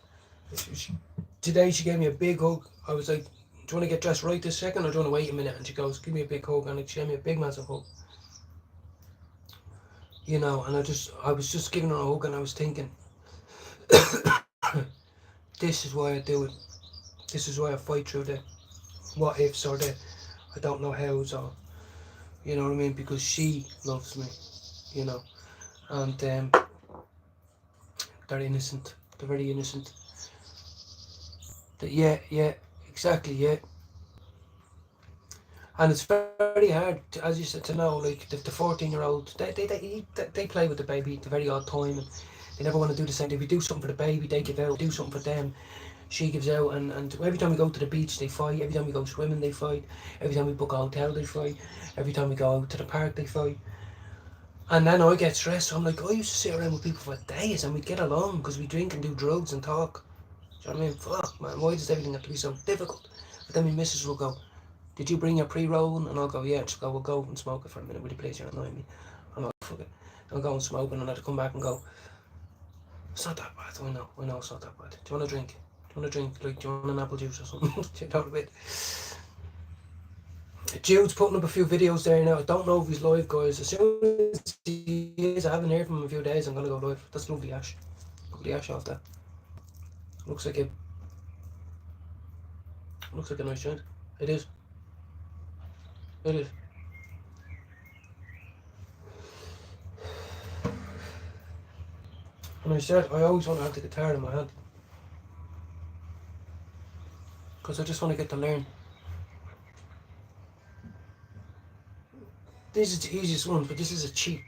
Today she gave me a big hug. I was like, do you want to get dressed right this second, or do you want to wait a minute? And she goes, give me a big hug, and she gave me a big massive hug. You know, and I was just giving her a hug, and I was thinking, this is why I do it. This is why I fight through the what ifs or the I don't know hows, or, you know what I mean, because she loves me, you know, and they're innocent. They're very innocent. Yeah, exactly, yeah. And it's very hard, as you said, to know, like, the 14-year-old, they play with the baby at the very odd time, and they never want to do the same. If we do something for the baby, they give out. Do something for them, she gives out. And every time we go to the beach, they fight. Every time we go swimming, they fight. Every time we book a hotel, they fight. Every time we go out to the park, they fight. And then I get stressed. So I'm like, I used to sit around with people for days and we'd get along because we drink and do drugs and talk. Do you know what I mean? Fuck, man, why does everything have to be so difficult? But then my missus will go, did you bring your pre-roll? And I'll go, yeah. She'll go, well, go and smoke it for a minute. Will you please? You're annoying me. I'm like, fuck it. I'll go and smoke, and I'll have to come back and go, it's not that bad. I know it's not that bad. Do you want a drink? Do you want a drink? Like, do you want an apple juice or something? Do you know what I mean? Jude's putting up a few videos there now. I don't know if he's live, guys. As soon as he is, I haven't heard from him in a few days, I'm going to go live. That's lovely, Ash. the ash off that. Looks like a nice joint. It is. It is. And I said I always want to have the guitar in my hand, because I just want to get to learn. This is the easiest one, but this is a cheat,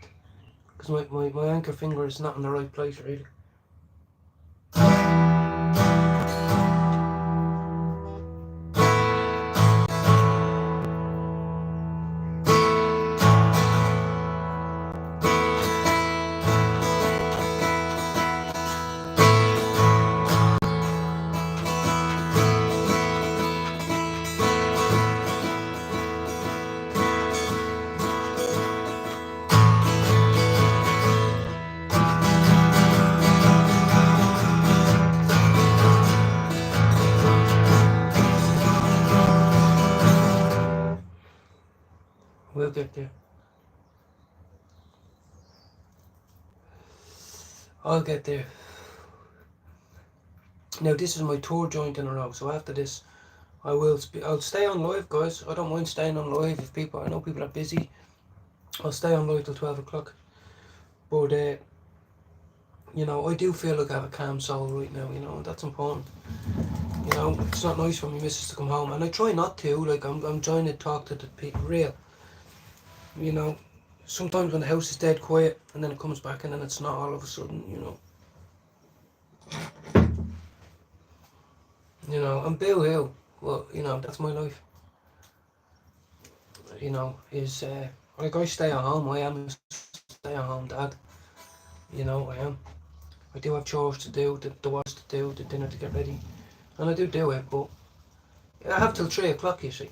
because my anchor finger is not in the right place really. We'll get there. I'll get there. Now this is my third joint in a row, so after this I'll stay on live, guys. I don't mind staying on live if I know people are busy. I'll stay on live till 12 o'clock. But you know, I do feel like I have a calm soul right now, you know, and that's important. You know, it's not nice for my missus to come home, and I try not to, like I'm trying to talk to the people real. You know, sometimes when the house is dead quiet and then it comes back and then it's not all of a sudden, you know. You know, I'm boo-hoo. Well, you know, that's my life. You know, is like I stay at home. I am a stay-at-home dad. You know, I am. I do have chores to do, the wash to do, the dinner to get ready, and I do it. But I have till 3 o'clock, you see.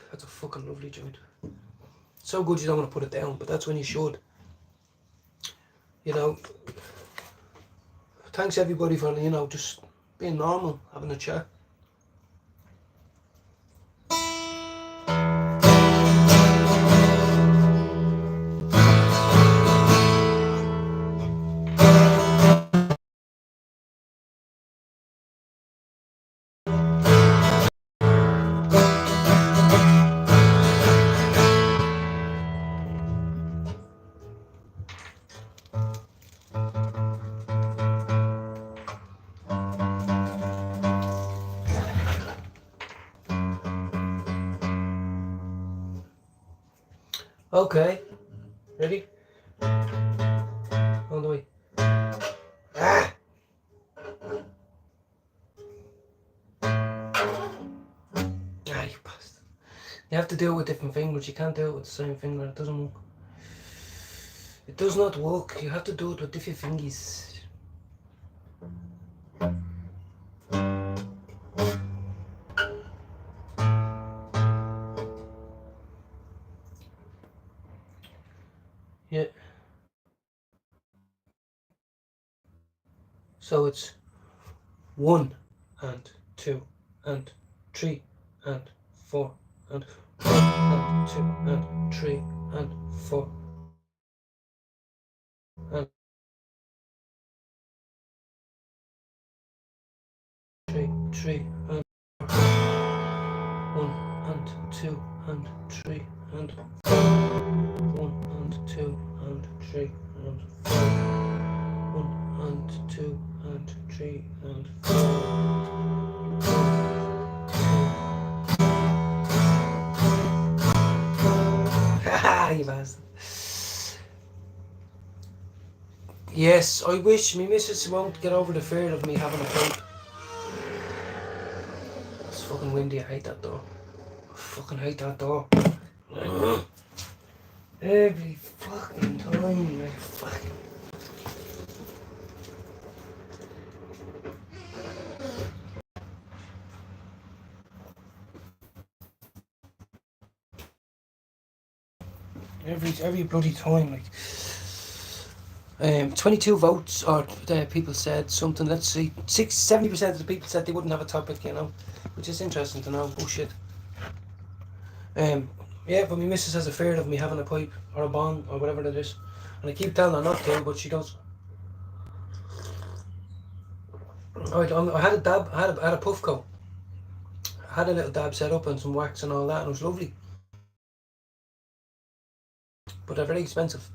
That's a fucking lovely joint. So good you don't want to put it down, but that's when you should. You know, thanks everybody for, you know, just being normal, having a chat. Okay, ready? On the way. Ah! You bastard. You have to do it with different fingers. You can't do it with the same finger. It doesn't work. It does not work. You have to do it with different fingers. Yeah. So it's 1 and 2 and 3 and 4 and 1 and 2 and 3 and 4 and 3 and 1 and 2 and 3 and 4 1 and 2 and 3 and 4 1 and 2 and 3 and 4 Haha, you bastard. Yes, I wish my missus won't get over the fear of me having a pipe. It's fucking windy, I hate that door. I fucking hate that door. Every fucking time, like fucking. Every bloody time, like. 22 votes, or people said something. Let's see, 70% of the people said they wouldn't have a topic, you know, which is interesting to know. Bullshit. Yeah, but my missus has a fear of me having a pipe or a bong or whatever it is. And I keep telling her not to, but she goes. Alright, I had a dab, I had a puff coat. I had a little dab set up and some wax and all that, and it was lovely. But they're very expensive.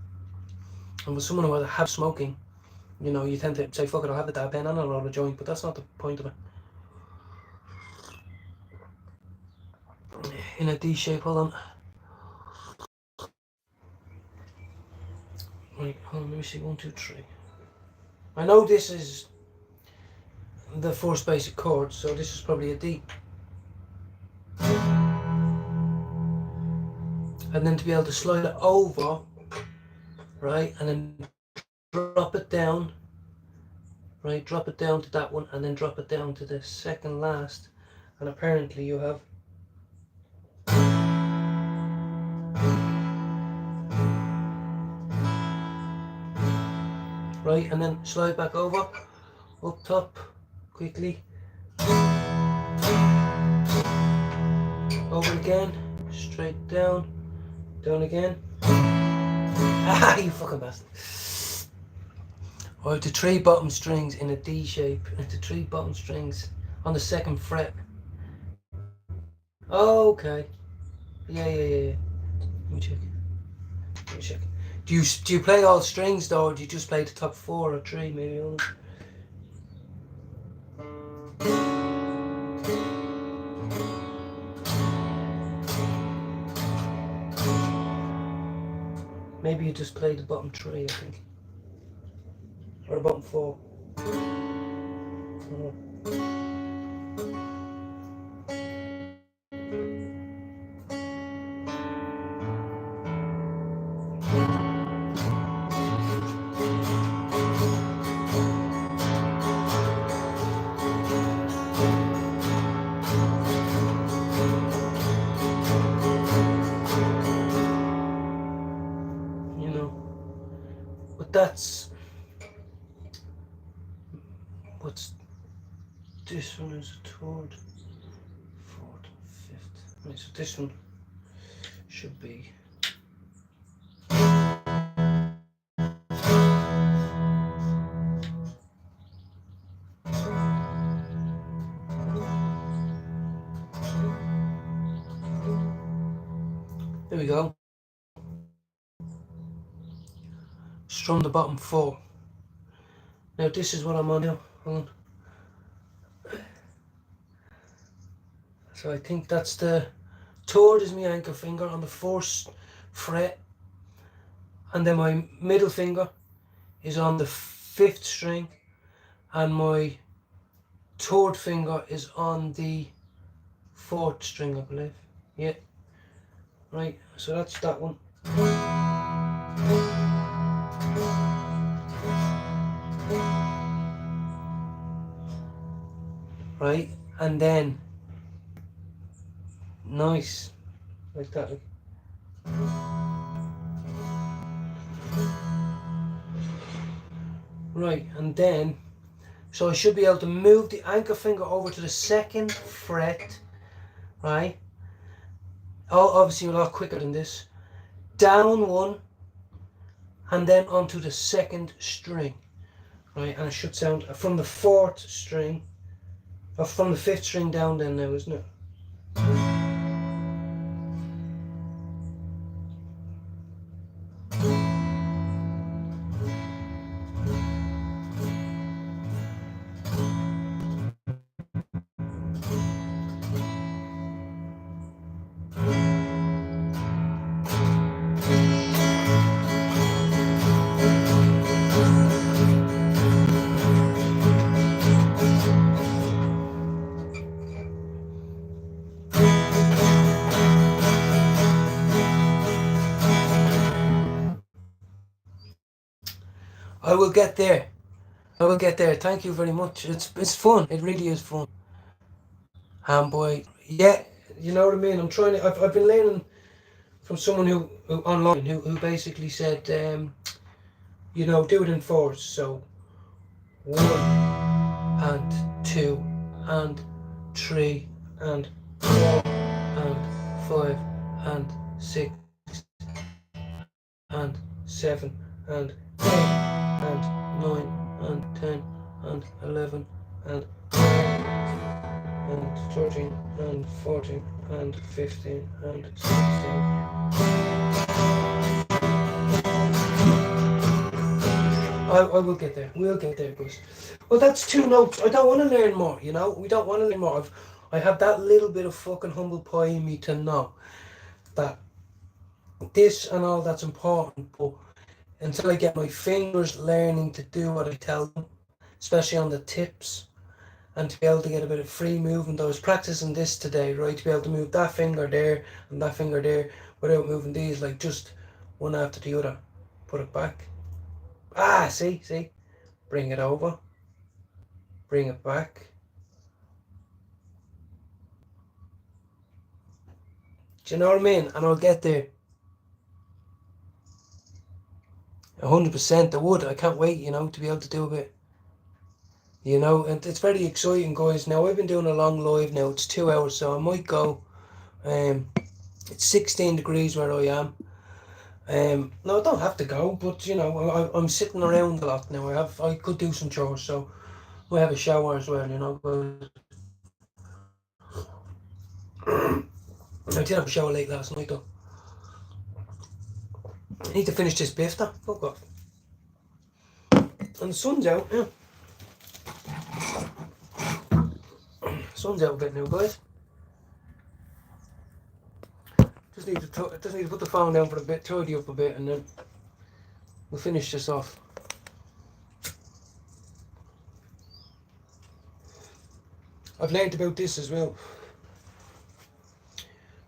And with someone who has smoking, you know, you tend to say, fuck it, I'll have a dab pen and I'll roll a joint, but that's not the point of it. In a D shape, hold on. Right, hold on, let me see, 1, 2, 3. I know this is the first basic chord, so this is probably a D. And then to be able to slide it over, right, and then drop it down, right, drop it down to that one, and then drop it down to the second last, and apparently you have right, and then slide back over, up top, quickly, over again, straight down, down again. Ah, you fucking bastard. Or the 3 bottom strings in a D shape, into 3 bottom strings on the 2nd fret. Okay. Yeah. Let me check. Do you play all strings though, or do you just play the top 4 or 3 maybe only? Maybe you just play the bottom 3, I think. Or the bottom 4. You know. But that's what's this one is a 3rd, 4th, 5th. Right, so this one should be there we go. Strum the bottom 4. Now this is what I'm on now. Hold on. So I think that's the 3rd is my anchor finger on the 1st fret, and then my middle finger is on the 5th string, and my 3rd finger is on the 4th string, I believe. Yeah. Right, so that's that one. Right, and then nice, like that. Right, and then so I should be able to move the anchor finger over to the 2nd fret, right? Oh, obviously a lot quicker than this. Down 1, and then onto the 2nd string, right? And it should sound from the 4th string, or from the 5th string down then now, isn't it? I will get there. I will get there. Thank you very much. It's fun. It really is fun. Boy, yeah, you know what I mean. I'm trying to. I've been learning from someone who online who basically said, you know, do it in 4s. So 1 and 2 and 3 and 4 and 5 and 6 and 7 and 8 and 9 and 10 and 11 and 12 and 13 and 14 and 15 and 16. I will get there. We'll get there, guys. Well, that's 2 notes. I don't want to learn more, you know? We don't want to learn more. I have that little bit of fucking humble pie in me to know that this and all that's important, but until I get my fingers learning to do what I tell them, especially on the tips, and to be able to get a bit of free movement. I was practicing this today, right, to be able to move that finger there and that finger there without moving these, like just one after the other. Put it back. See? Bring it over. Bring it back. Do you know what I mean? And I'll get there. 100%, I would. I can't wait, you know, to be able to do a bit. You know, and it's very exciting, guys. Now, I've been doing a long live now. It's 2 hours, so I might go. It's 16 degrees where I am. No, I don't have to go, but, you know, I'm sitting around a lot now. I could do some chores, so I have a shower as well, you know. I did have a shower late last night, though. I need to finish this biff, though. Fuck off. And the sun's out, yeah. Sun's out a bit now, guys. Just need to put the phone down for a bit, tidy up a bit, and then we'll finish this off. I've learned about this as well.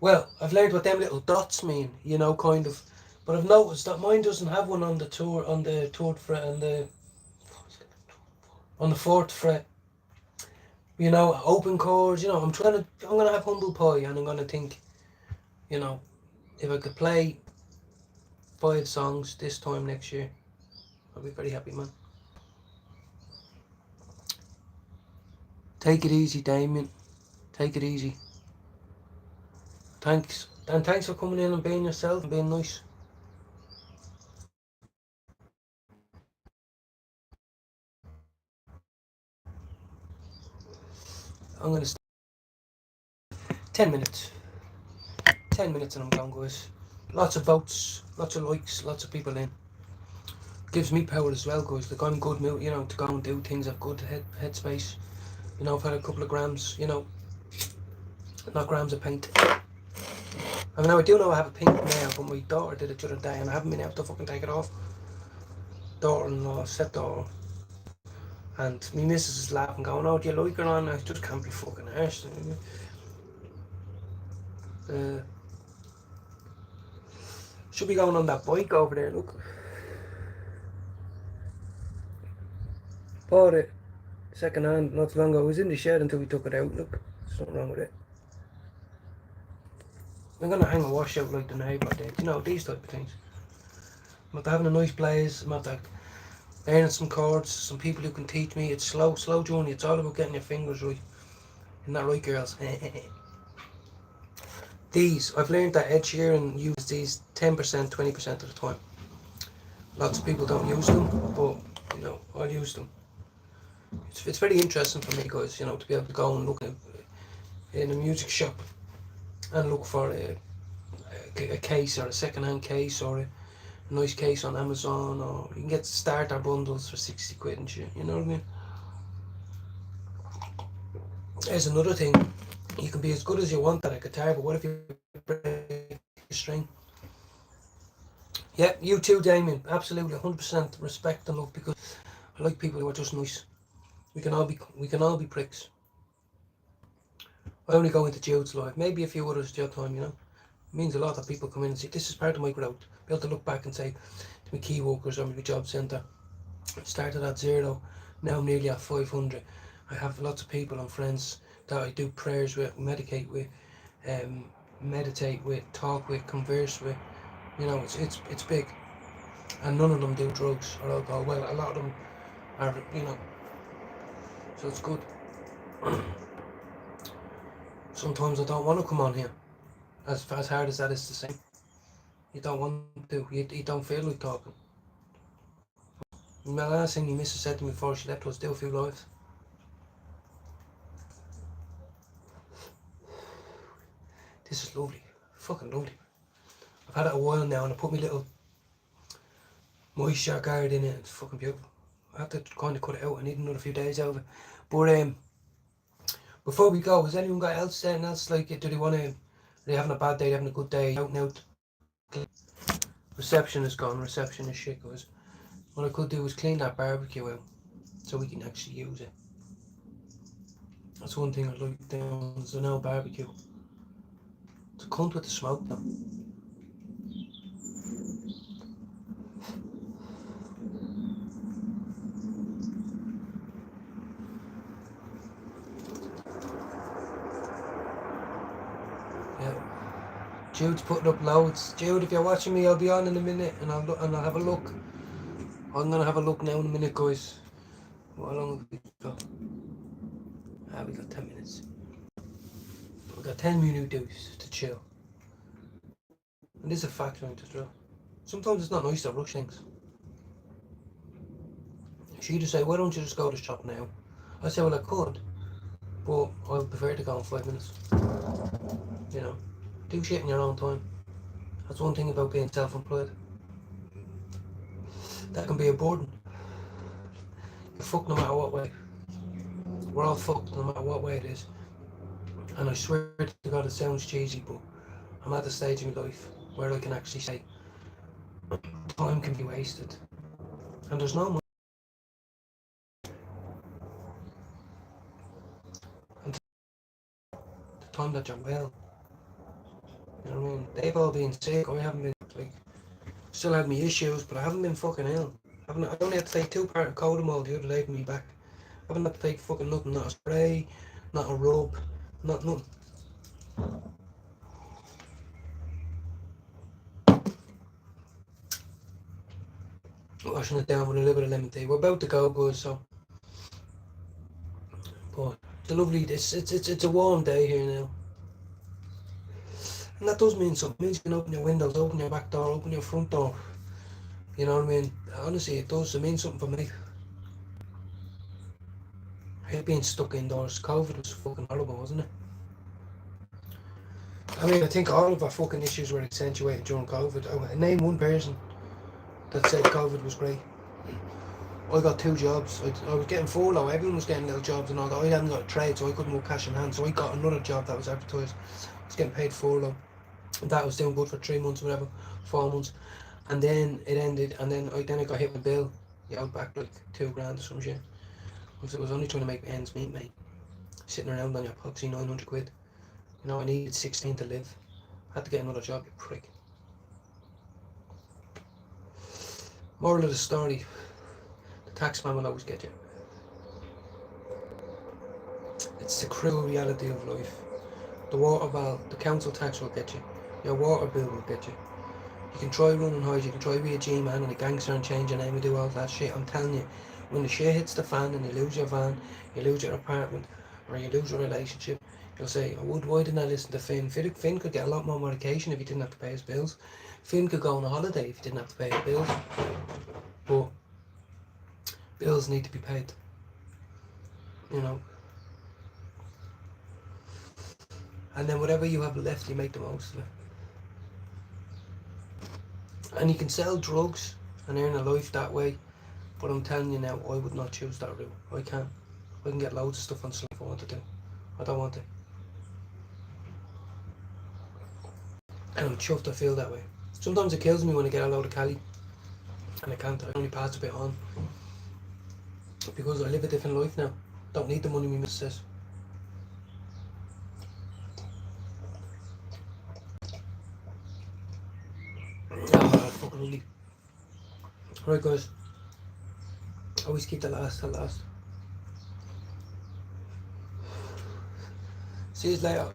Well, I've learned what them little dots mean, you know, kind of. But I've noticed that mine doesn't have one on the third fret, on the fourth fret. You know, open chords. You know, I'm gonna have humble pie, and I'm gonna think, you know, if I could play 5 songs this time next year, I'll be very happy, man. Take it easy, Damien. Take it easy. Thanks. And thanks for coming in and being yourself and being nice. I'm going to start 10 minutes. 10 minutes and I'm gone, guys. Lots of votes, lots of likes, lots of people in. Gives me power as well, guys. Like, I'm good, you know, to go and do things. I've good headspace. You know, I've had a couple of grams, you know, not grams of paint. I mean, I do know I have a pink nail, but my daughter did it the other day and I haven't been able to fucking take it off. Daughter-in-law, stepdaughter. And me missus is laughing, going, "Oh, do you like her on?" I just can't be fucking arsed. Should be going on that bike over there, look. Bought it second hand not too long ago. It was in the shed until we took it out. Look, there's nothing wrong with it. I'm gonna hang a washout like the neighbour did, you know, these type of things. I'm after having a nice blaze, I'm after learning some chords, some people who can teach me. It's slow journey. It's all about getting your fingers right. Isn't that right, girls? These, I've learned that Ed Sheeran uses these 10%, 20% of the time. Lots of people don't use them, but, you know, I'll use them. It's very interesting for me, guys, you know, to be able to go and look in a music shop and look for a case or a second-hand case or a nice case on Amazon, or you can get starter bundles for 60 quid and shit, you know what I mean? There's another thing. You can be as good as you want at a guitar, but what if you break a string? Yeah, you too, Damien. Absolutely, 100% respect and love, because I like people who are just nice. We can all be pricks. I only go into Jude's live, maybe a few others the other time, you know. It means a lot that people come in and say, this is part of my growth. Be able to look back and say to my key workers or my job centre, started at 0, now I'm nearly at 500. I have lots of people and friends that I do prayers with, meditate with, talk with, converse with. You know, it's big. And none of them do drugs or alcohol. Well, a lot of them are, you know, so it's good. Sometimes I don't want to come on here, as hard as that is to say. You don't want to. You don't feel like talking. The last thing my missus said to me before she left was, do a few lives. This is lovely. Fucking lovely. I've had it a while now and I put my little moisture guard in it. It's fucking beautiful. I have to kind of cut it out. I need another few days out of it. But before we go, has anyone got anything else like it? Do they want to? Are they having a bad day? Having a good day? Out and out. Reception is gone. Reception is shit. Cause what I could do is clean that barbecue out so we can actually use it. That's one thing I like down. There's no barbecue. It's a cunt with the smoke though. Jude's putting up loads. Jude, if you're watching me, I'll be on in a minute and I'll have a look. I'm gonna have a look now in a minute, guys. How long have we got? We got 10 minutes. We've got 10 minutes to chill. And this is a factor into as well. Sometimes it's not nice to rush things. She'd just say, why don't you just go to the shop now? I say, well, I could, but I'll prefer to go in 5 minutes. You know, do shit in your own time. That's one thing about being self-employed. That can be a burden. You're fucked no matter what way. We're all fucked no matter what way it is. And I swear to God it sounds cheesy, but I'm at the stage in my life where I can actually say time can be wasted. And there's no money. And the time that you're well. You know what I mean? They've all been sick. I haven't been, like, still had me issues, but I haven't been fucking ill. I only had to take 2 parts of Codamol the other day for me back. I haven't had to take fucking nothing, not a spray, not a rub, not nothing. Washing it down with a little bit of lemon tea. We're about to go, guys, so. But it's a lovely, it's a warm day here now. And that does mean something. It means you can open your windows, open your back door, open your front door. You know what I mean? Honestly, it does. It means something for me. I hate being stuck indoors. COVID was fucking horrible, wasn't it? I mean, I think all of our fucking issues were accentuated during COVID. I name one person that said COVID was great. I got 2 jobs. I was getting furlough. Everyone was getting little jobs and all that. I hadn't got a trade, so I couldn't work cash in hand. So I got another job that was advertised. I was getting paid furlough. That was doing good for 3 months, whatever, 4 months. And then it ended, and then I got hit with a bill. You know, back like $2,000 or some shit. I was only trying to make ends meet, mate. Sitting around on your poxy 900 quid. You know, I needed 16 to live. I had to get another job, you prick. Moral of the story, the taxman will always get you. It's the cruel reality of life. The water bill, the council tax will get you. Your water bill will get you. You can try running hard, you can try be a G-man and a gangster and change your name and do all that shit. I'm telling you, when the shit hits the fan and you lose your van, you lose your apartment, or you lose your relationship, you'll say, oh, why didn't I listen to Finn? Finn could get a lot more medication if he didn't have to pay his bills. Finn could go on a holiday if he didn't have to pay his bills. But bills need to be paid. You know. And then whatever you have left, you make the most of it. And you can sell drugs and earn a life that way. But I'm telling you now, I would not choose that route. I can't. I can get loads of stuff on Slack if I want to do. I don't want to. And I'm chuffed I feel that way. Sometimes it kills me when I get a load of Cali. And I can't. I only pass a bit on. Because I live a different life now. Don't need the money my missus says. Fucking really. Right, guys. Always keep the last till last. See you later.